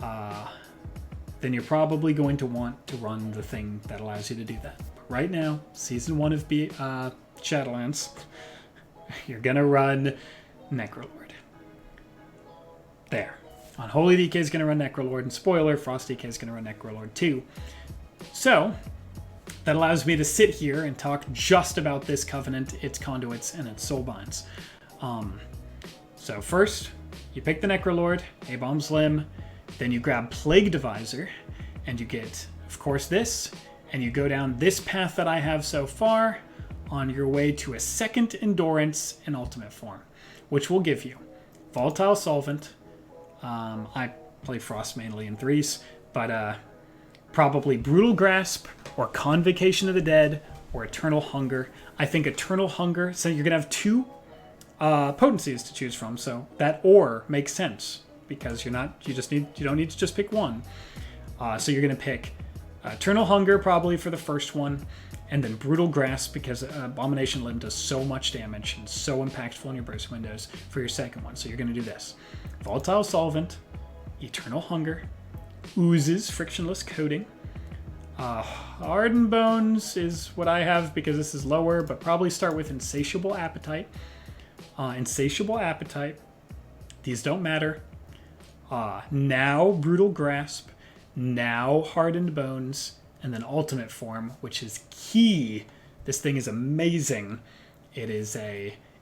then you're probably going to want to run the thing that allows you to do that. But right now, Season 1 of Shadowlands, you're going to run Necrolord. There. Unholy DK is going to run Necrolord, and spoiler, Frost DK is going to run Necrolord too. So, that allows me to sit here and talk just about this Covenant, its Conduits, and its Soulbinds. So first, you pick the Necrolord, A-Bomb's Limb, then you grab Plague Divisor, and you get, of course, this, and you go down this path that I have so far on your way to a second Endurance in Ultimate form, which will give you Volatile Solvent. I play Frost mainly in 3s, but probably Brutal Grasp or Convocation of the Dead or Eternal Hunger. I think Eternal Hunger, so you're going to have 2 potencies to choose from, so that or makes sense because you don't need to just pick one. So you're going to pick Eternal Hunger probably for the first one, and then Brutal Grasp because Abomination Limb does so much damage and so impactful in your burst windows for your second one. So you're going to do this. Volatile Solvent, Eternal Hunger, Oozes, Frictionless Coating. Hardened Bones is what I have because this is lower, but probably start with Insatiable Appetite. Insatiable Appetite. These don't matter. Now Brutal Grasp. Now Hardened Bones. And then Ultimate form, which is key. This thing is amazing. It is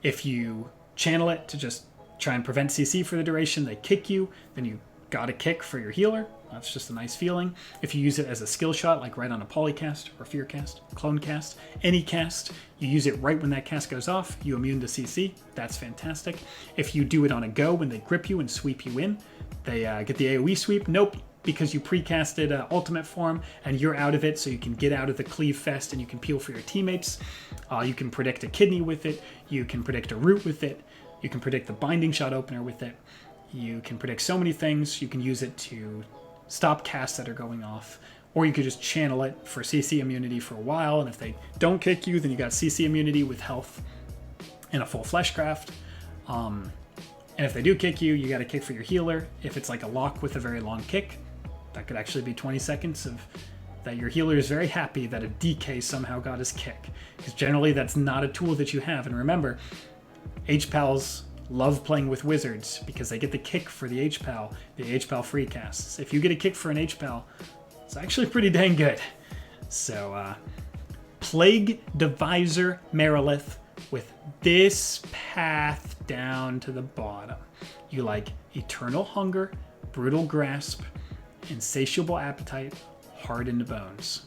if you channel it to just try and prevent CC for the duration, they kick you, then you got a kick for your healer. That's just a nice feeling. If you use it as a skill shot, like right on a polycast or fear cast, clone cast, any cast, you use it right when that cast goes off, you immune to CC. That's fantastic. If you do it on a go when they grip you and sweep you in, they get the AoE sweep. Nope. Because you pre-casted Ultimate form and you're out of it, so you can get out of the Cleave Fest and you can peel for your teammates. You can predict a kidney with it. You can predict a root with it. You can predict the Binding Shot opener with it. You can predict so many things. You can use it to stop casts that are going off, or you could just channel it for CC immunity for a while, and if they don't kick you, then you got CC immunity with health and a full Fleshcraft. And if they do kick you, you got a kick for your healer. If it's like a lock with a very long kick, that could actually be 20 seconds of that your healer is very happy that a DK somehow got his kick. Because generally that's not a tool that you have. And remember, HPALs love playing with wizards because they get the kick for the HPAL free casts. If you get a kick for an HPAL, it's actually pretty dang good. So, Plague Divisor Merilith with this path down to the bottom. You like Eternal Hunger, Brutal Grasp, Insatiable Appetite, Hardened Bones.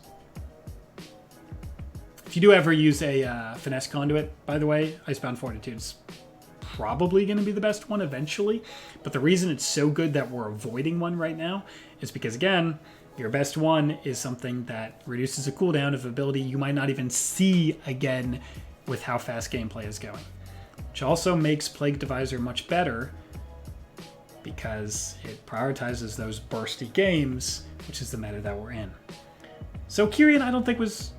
If you do ever use a Finesse Conduit, by the way, Icebound Fortitude's probably going to be the best one eventually. But the reason it's so good that we're avoiding one right now is because, again, your best one is something that reduces the cooldown of ability you might not even see again with how fast gameplay is going. Which also makes Plague Divisor much better because it prioritizes those bursty games, which is the meta that we're in. So Kyrian I don't think was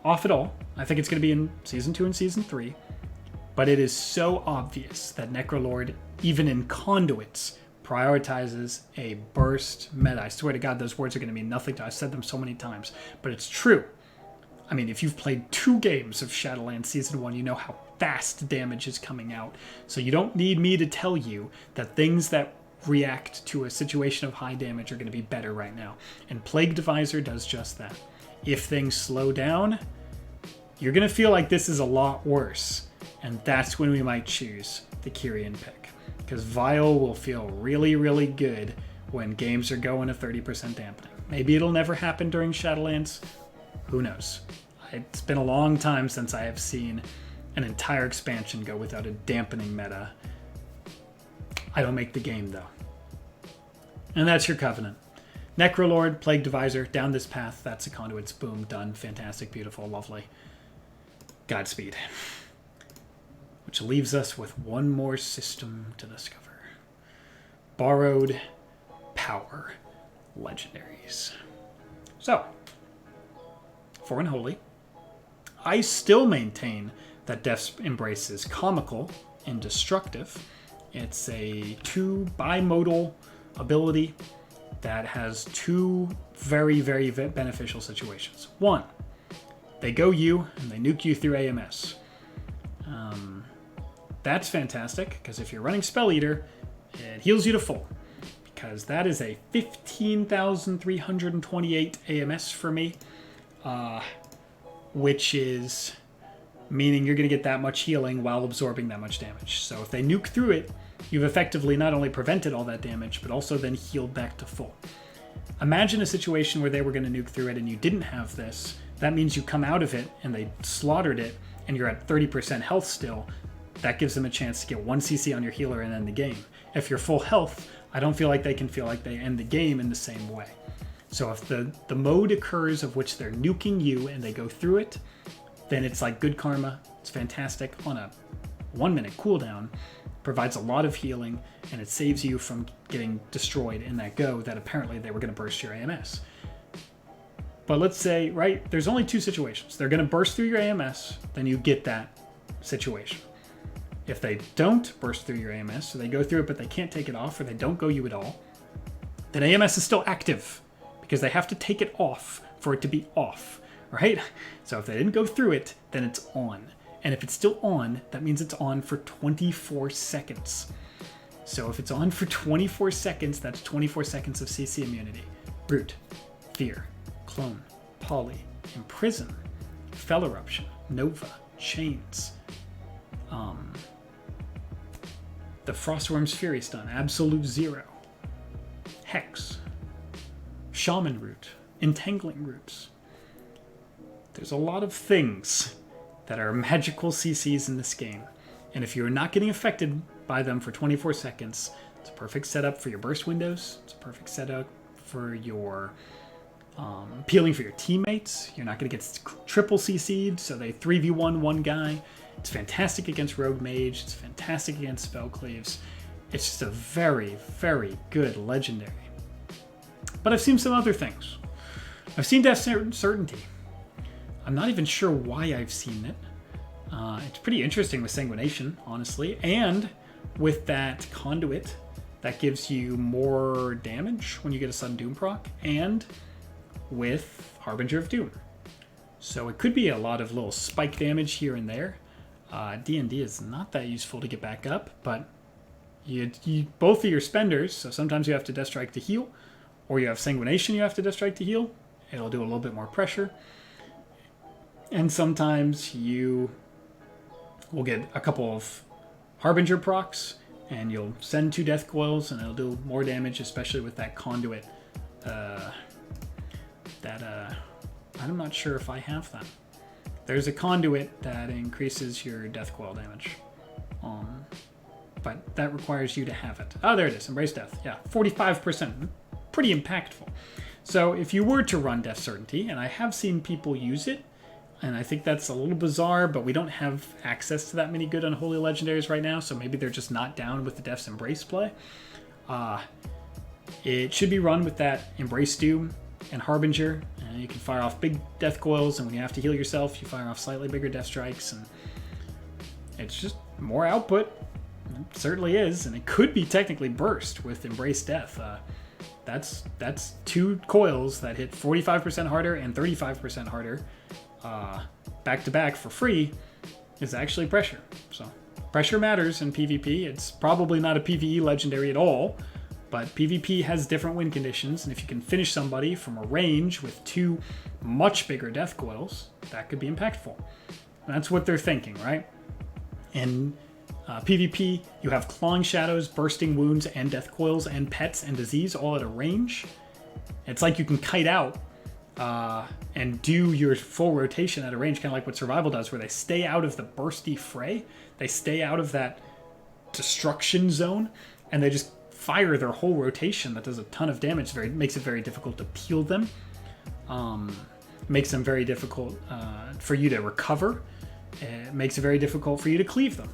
off at all. I think it's going to be in Season 2 and Season 3. But it is so obvious that Necrolord, even in Conduits, prioritizes a burst meta. I swear to God, those words are going to mean nothing to us. I've said them so many times, but it's true. I mean, if you've played 2 games of Shadowlands Season 1, you know how fast damage is coming out. So you don't need me to tell you that things that react to a situation of high damage are going to be better right now. And Plague Divisor does just that. If things slow down, you're going to feel like this is a lot worse. And that's when we might choose the Kyrian pick. Because Vial will feel really, really good when games are going to 30% dampening. Maybe it'll never happen during Shadowlands. Who knows? It's been a long time since I have seen an entire expansion go without a dampening meta. I don't make the game, though. And that's your Covenant. Necrolord, Plague Divisor, down this path. That's a Conduits. Boom, done. Fantastic, beautiful, lovely. Godspeed. Which leaves us with one more system to discover. Borrowed Power Legendaries. So, for Unholy, I still maintain that Death's Embrace is comical and destructive. It's a 2 bimodal ability that has 2 very, very beneficial situations. 1, they go you and they nuke you through AMS. That's fantastic, because if you're running Spell Eater, it heals you to full. Because that is a 15,328 AMS for me, which is meaning you're going to get that much healing while absorbing that much damage. So if they nuke through it, you've effectively not only prevented all that damage, but also then healed back to full. Imagine a situation where they were going to nuke through it and you didn't have this. That means you come out of it and they slaughtered it and you're at 30% health still. That gives them a chance to get 1 CC on your healer and end the game. If you're full health, I don't feel like they can feel like they end the game in the same way. So if the mode occurs of which they're nuking you and they go through it, then it's like good karma. It's fantastic on a 1 minute cooldown, provides a lot of healing, and it saves you from getting destroyed in that go that apparently they were going to burst your AMS. But let's say, right, there's only 2 situations. They're going to burst through your AMS, then you get that situation. If they don't burst through your AMS, so they go through it but they can't take it off, or they don't go you at all, then AMS is still active because they have to take it off for it to be off, right? So if they didn't go through it, then it's on. And if it's still on, that means it's on for 24 seconds. So if it's on for 24 seconds, that's 24 seconds of CC immunity. Root, Fear, Clone, Poly, Imprison, Fell Eruption, Nova, Chains, the Frostworm's Fury Stun, Absolute Zero, Hex, Shaman Root, Entangling Roots. There's a lot of things that are magical CCs in this game. And if you're not getting affected by them for 24 seconds, it's a perfect setup for your burst windows. It's a perfect setup for your peeling for your teammates. You're not going to get triple CC'd, so they 3v1 one guy. It's fantastic against Rogue Mage. It's fantastic against Spell Cleaves. It's just a very, very good legendary. But I've seen some other things. I've seen Death Certainty. I'm not even sure why I've seen it. It's pretty interesting with Sanguination, honestly. And with that Conduit, that gives you more damage when you get a sudden Doom proc. And with Harbinger of Doom. So it could be a lot of little spike damage here and there. D&D is not that useful to get back up, but you both of your spenders, so sometimes you have to Death Strike to heal, or you have Sanguination you have to Death Strike to heal. It'll do a little bit more pressure. And sometimes you will get a couple of Harbinger procs, and you'll send 2 Death Coils, and it'll do more damage, especially with that Conduit. I'm not sure if I have that. There's a Conduit that increases your Death Coil damage. But that requires you to have it. Oh, there it is. Embrace Death. Yeah, 45%. Pretty impactful. So if you were to run Death Certainty, and I have seen people use it, and I think that's a little bizarre, but we don't have access to that many good Unholy Legendaries right now, so maybe they're just not down with the Death's Embrace play. It should be run with that Embrace Doom and Harbinger, and you can fire off big Death Coils, and when you have to heal yourself, you fire off slightly bigger Death Strikes, and it's just more output. It certainly is, and it could be technically burst with Embrace Death. That's 2 coils that hit 45% harder and 35% harder back to back for free is actually pressure. So pressure matters in PvP. It's probably not a PvE legendary at all, but PvP has different win conditions, and if you can finish somebody from a range with 2 much bigger Death Coils, that could be impactful. And that's what they're thinking, right? In PvP, you have Clawing Shadows, Bursting Wounds, and Death Coils, and Pets, and Disease all at a range. It's like you can kite out and do your full rotation at a range, kind of like what Survival does, where they stay out of the bursty fray. They stay out of that destruction zone, and they just fire their whole rotation that does a ton of damage. Makes it very difficult to peel them. Makes them very difficult for you to recover. It makes it very difficult for you to cleave them.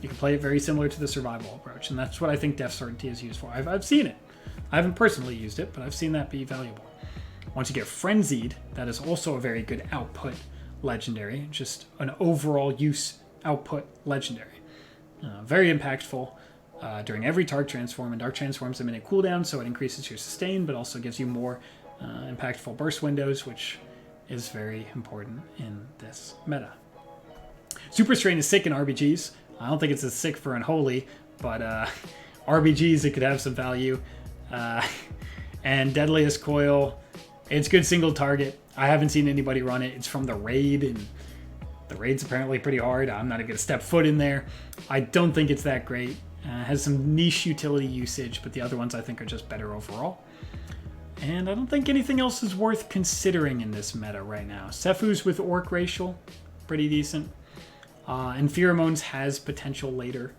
You can play it very similar to the survival approach, and that's what I think Death Certainty is used for. I've seen it. I haven't personally used it, but I've seen that be valuable. Once you get Frenzied, that is also a very good output legendary, just an overall use output legendary. Very impactful during every Dark Transform, and Dark Transform's a minute cooldown, so it increases your sustain, but also gives you more impactful burst windows, which is very important in this meta. Super Strain is sick in RBGs. I don't think it's as sick for Unholy, but RBGs, it could have some value. And Deadliest Coil, it's good single target. I haven't seen anybody run it. It's from the raid, and the raid's apparently pretty hard. I'm not going to step foot in there. I don't think it's that great. Has some niche utility usage, but the other ones I think are just better overall. And I don't think anything else is worth considering in this meta right now. Sephu's with Orc Racial, pretty decent. And Pheromones has potential later.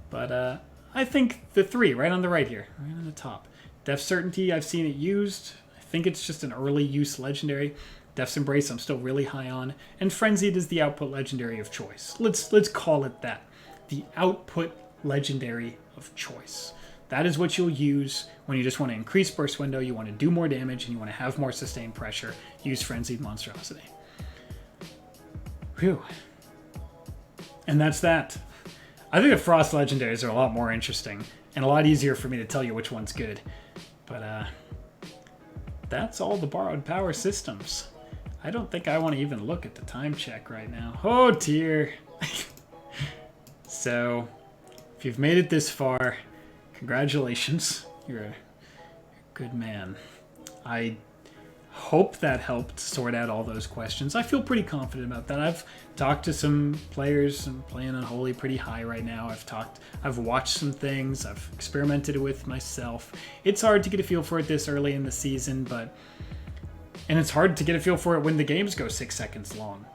But I think the 3 right on the right here, right on the top. Death Certainty, I've seen it used. I think it's just an early use legendary. Death's Embrace, I'm still really high on. And Frenzied is the output legendary of choice. Let's call it that. The output legendary of choice. That is what you'll use when you just want to increase burst window, you want to do more damage, and you want to have more sustained pressure. Use Frenzied Monstrosity. Whew. And that's that. I think the Frost Legendaries are a lot more interesting, and a lot easier for me to tell you which one's good. But that's all the borrowed power systems. I don't think I want to even look at the time check right now. Oh dear. So, if you've made it this far, congratulations. You're a good man. I hope that helped sort out all those questions. I feel pretty confident about that. I've talked to some players. I'm playing Unholy pretty high right now. I've watched some things. I've experimented with myself. It's hard to get a feel for it this early in the season, and it's hard to get a feel for it when the games go 6 seconds long.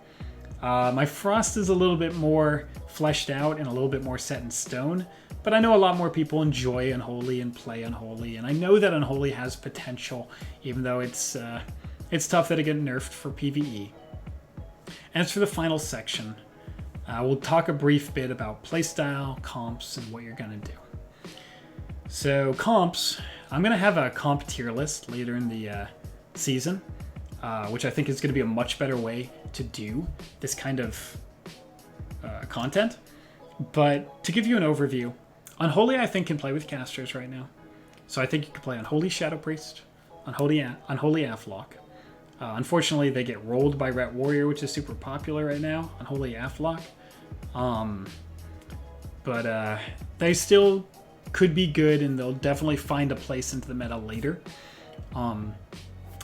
My Frost is a little bit more fleshed out and a little bit more set in stone, but I know a lot more people enjoy Unholy and play Unholy, and I know that Unholy has potential, even though it's tough that it get nerfed for PvE. As for the final section, we'll talk a brief bit about playstyle, comps, and what you're going to do. So comps, I'm going to have a comp tier list later in the season, which I think is going to be a much better way to do this kind of content. But to give you an overview, Unholy I think can play with casters right now. So I think you can play Unholy Shadow Priest, Unholy Aflock. Unfortunately, they get rolled by Ret Warrior, which is super popular right now, Unholy Aflock. But they still could be good, and they'll definitely find a place into the meta later. I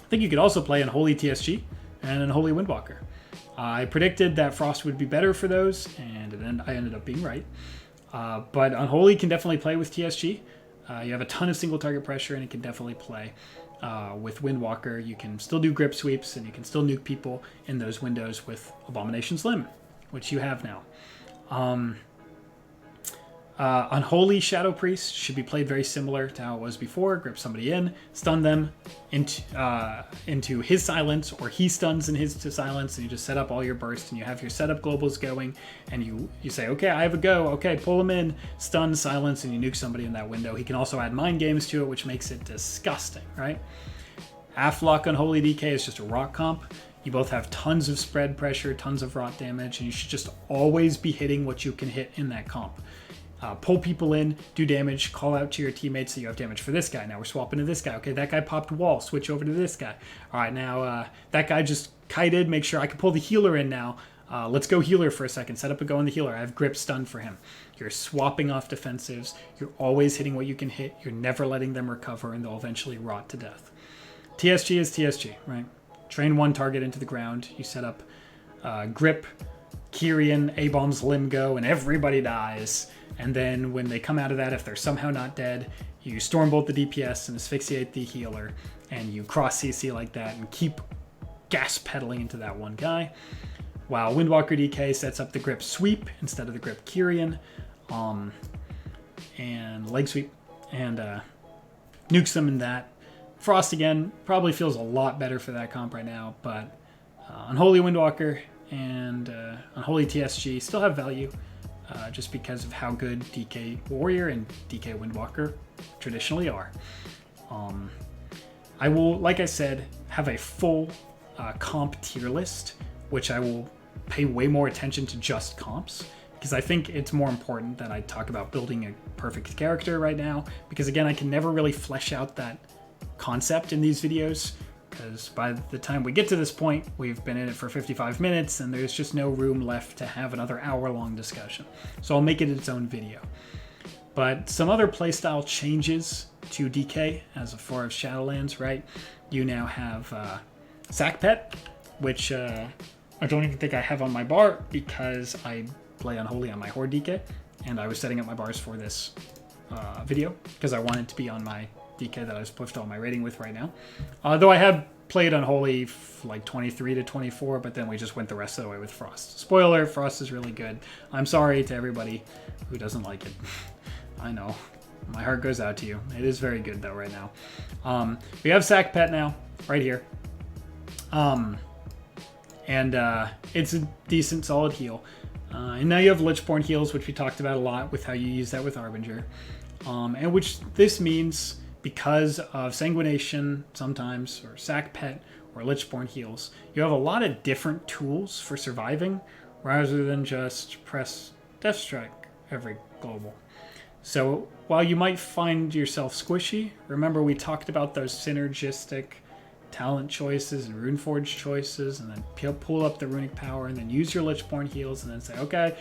think you could also play Unholy TSG and Unholy Windwalker. I predicted that Frost would be better for those, and I ended up being right. But Unholy can definitely play with TSG. You have a ton of single target pressure, and it can definitely play with Windwalker. You can still do grip sweeps, and you can still nuke people in those windows with Abomination's Limb, which you have now. Unholy Shadow Priest should be played very similar to how it was before. Grip somebody in, stun them into his silence, or he stuns in his to silence, and you just set up all your bursts, and you have your setup globals going, and you say, okay, I have a go. Okay, pull him in, stun, silence, and you nuke somebody in that window. He can also add mind games to it, which makes it disgusting, right? Aflock Unholy DK is just a rock comp. You both have tons of spread pressure, tons of rot damage, and you should just always be hitting what you can hit in that comp. Pull people in, do damage, call out to your teammates that you have damage for this guy. Now we're swapping to this guy. Okay, that guy popped wall, switch over to this guy. All right, now that guy just kited, make sure I can pull the healer in now. Let's go healer for a second. Set up a go on the healer. I have grip stun for him. You're swapping off defensives. You're always hitting what you can hit. You're never letting them recover, and they'll eventually rot to death. TSG is TSG, right? Train one target into the ground. You set up grip, Kyrian, A-bombs, limb go, and everybody dies. And then when they come out of that, if they're somehow not dead, you Stormbolt the DPS and asphyxiate the healer, and you cross CC like that and keep gas pedaling into that one guy. While Windwalker DK sets up the grip sweep instead of the grip Kyrian, and leg sweep, and nukes them in that. Frost again probably feels a lot better for that comp right now, but Unholy Windwalker and Unholy TSG still have value. Just because of how good DK Warrior and DK Windwalker traditionally are. I will, like I said, have a full comp tier list, which I will pay way more attention to just comps, because I think it's more important that I talk about building a perfect character right now, because again, I can never really flesh out that concept in these videos, because by the time we get to this point, we've been in it for 55 minutes, and there's just no room left to have another hour-long discussion. So I'll make it its own video. But some other playstyle changes to DK as far as Shadowlands, right? You now have Sack Pet, which I don't even think I have on my bar because I play Unholy on my Horde DK, and I was setting up my bars for this video because I wanted to be on my DK that I was pushed all my rating with right now. Though I have played Unholy like 23 to 24, but then we just went the rest of the way with Frost. Spoiler, Frost is really good. I'm sorry to everybody who doesn't like it. I know. My heart goes out to you. It is very good though right now. We have Sack Pet now, right here. It's a decent solid heal. And now you have Lichborn heals, which we talked about a lot with how you use that with Arbinger. And which this means because of Sanguination sometimes, or Sack Pet, or Lichborn heals, you have a lot of different tools for surviving rather than just press Death Strike every global. So while you might find yourself squishy, remember we talked about those synergistic talent choices and Runeforge choices, and then pull up the runic power, and then use your Lichborn heals, and then say, okay,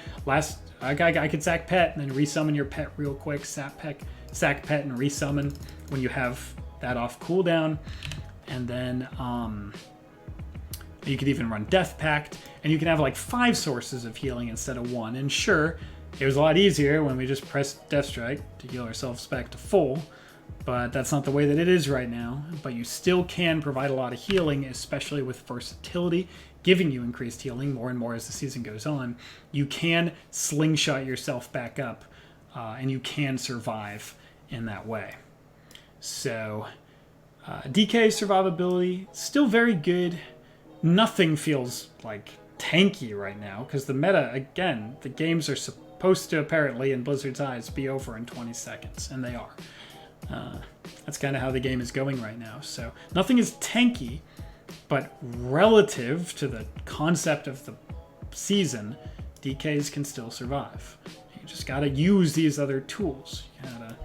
I could Sack Pet, and then resummon your pet real quick, Sack Pet, and resummon when you have that off cooldown, and then you could even run Death Pact, and you can have like 5 sources of healing instead of 1. And sure, it was a lot easier when we just pressed Death Strike to heal ourselves back to full. But that's not the way that it is right now. But you still can provide a lot of healing, especially with versatility, giving you increased healing more and more as the season goes on. You can slingshot yourself back up, and you can survive in that way. So, DK survivability, still very good. Nothing feels like tanky right now, because the meta, again, the games are supposed to apparently, in Blizzard's eyes, be over in 20 seconds, and they are. That's kind of how the game is going right now. So nothing is tanky, but relative to the concept of the season, DKs can still survive. You just got to use these other tools. You got to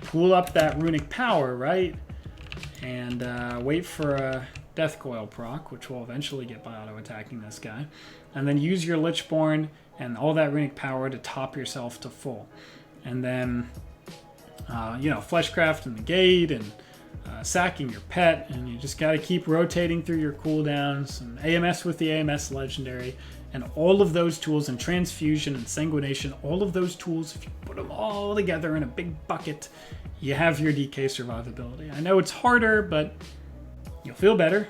pull up that runic power, right? And wait for a Death Coil proc, which will eventually get by auto-attacking this guy. And then use your Lichborn and all that runic power to top yourself to full. And then Fleshcraft and the Gate, and sacking your pet, and you just got to keep rotating through your cooldowns, and AMS with the AMS Legendary, and all of those tools, and Transfusion and Sanguination, all of those tools, if you put them all together in a big bucket, you have your DK survivability. I know it's harder, but you'll feel better.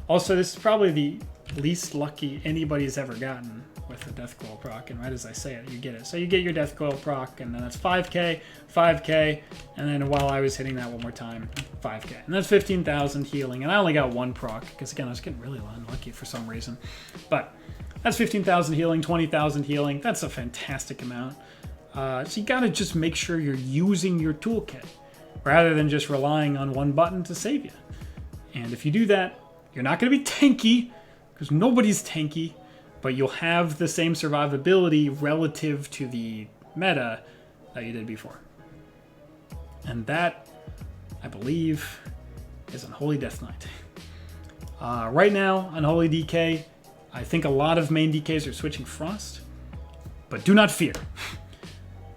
Also, this is probably the least lucky anybody's ever gotten with the Death Coil proc, and right as I say it, you get it. So you get your Death Coil proc, and then that's 5k, 5k, and then while I was hitting that one more time, 5k. And that's 15,000 healing, and I only got 1 proc, because again, I was getting really unlucky for some reason. But that's 15,000 healing, 20,000 healing, that's a fantastic amount. So you gotta just make sure you're using your toolkit, rather than just relying on one button to save you. And if you do that, you're not gonna be tanky, because nobody's tanky, but you'll have the same survivability relative to the meta that you did before. And that, I believe, is Unholy Death Knight. Right now, Unholy DK, I think a lot of main DKs are switching Frost, but do not fear.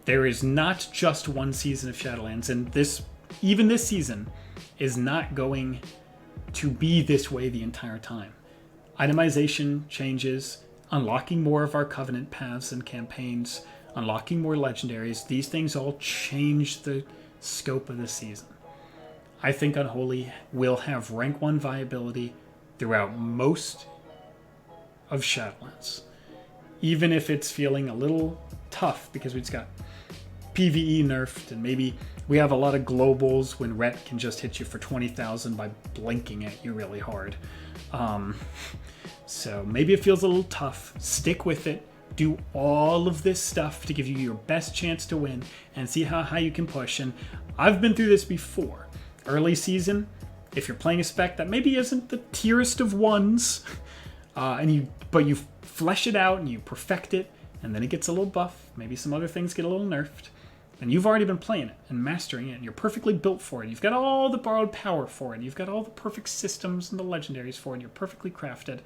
There is not just one season of Shadowlands, and even this season is not going to be this way the entire time. Itemization changes, unlocking more of our Covenant paths and campaigns, unlocking more Legendaries. These things all change the scope of the season. I think Unholy will have rank 1 viability throughout most of Shadowlands. Even if it's feeling a little tough because we just got PVE nerfed, and maybe we have a lot of globals when Ret can just hit you for 20,000 by blinking at you really hard. So maybe it feels a little tough. Stick with it. Do all of this stuff to give you your best chance to win, and see how high you can push. And I've been through this before. Early season, if you're playing a spec that maybe isn't the tierest of ones, but you flesh it out and you perfect it, and then it gets a little buff, maybe some other things get a little nerfed, and you've already been playing it and mastering it, and you're perfectly built for it. You've got all the borrowed power for it. You've got all the perfect systems and the legendaries for it. You're perfectly crafted.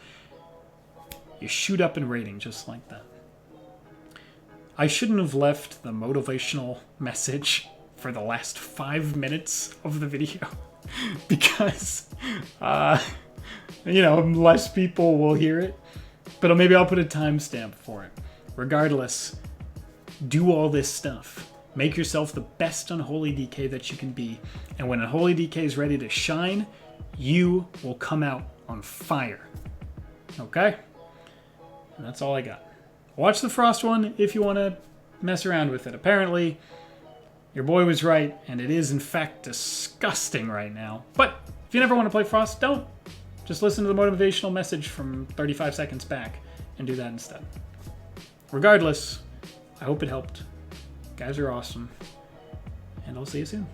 You shoot up in rating just like that. I shouldn't have left the motivational message for the last 5 minutes of the video because, less people will hear it. But maybe I'll put a timestamp for it. Regardless, Do all this stuff. Make yourself the best Unholy DK that you can be. And when Unholy DK is ready to shine, you will come out on fire. Okay? And that's all I got. Watch the Frost one if you want to mess around with it. Apparently, your boy was right, and it is in fact disgusting right now. But if you never want to play Frost, don't. Just listen to the motivational message from 35 seconds back and do that instead. Regardless, I hope it helped. Guys are awesome. And I'll see you soon.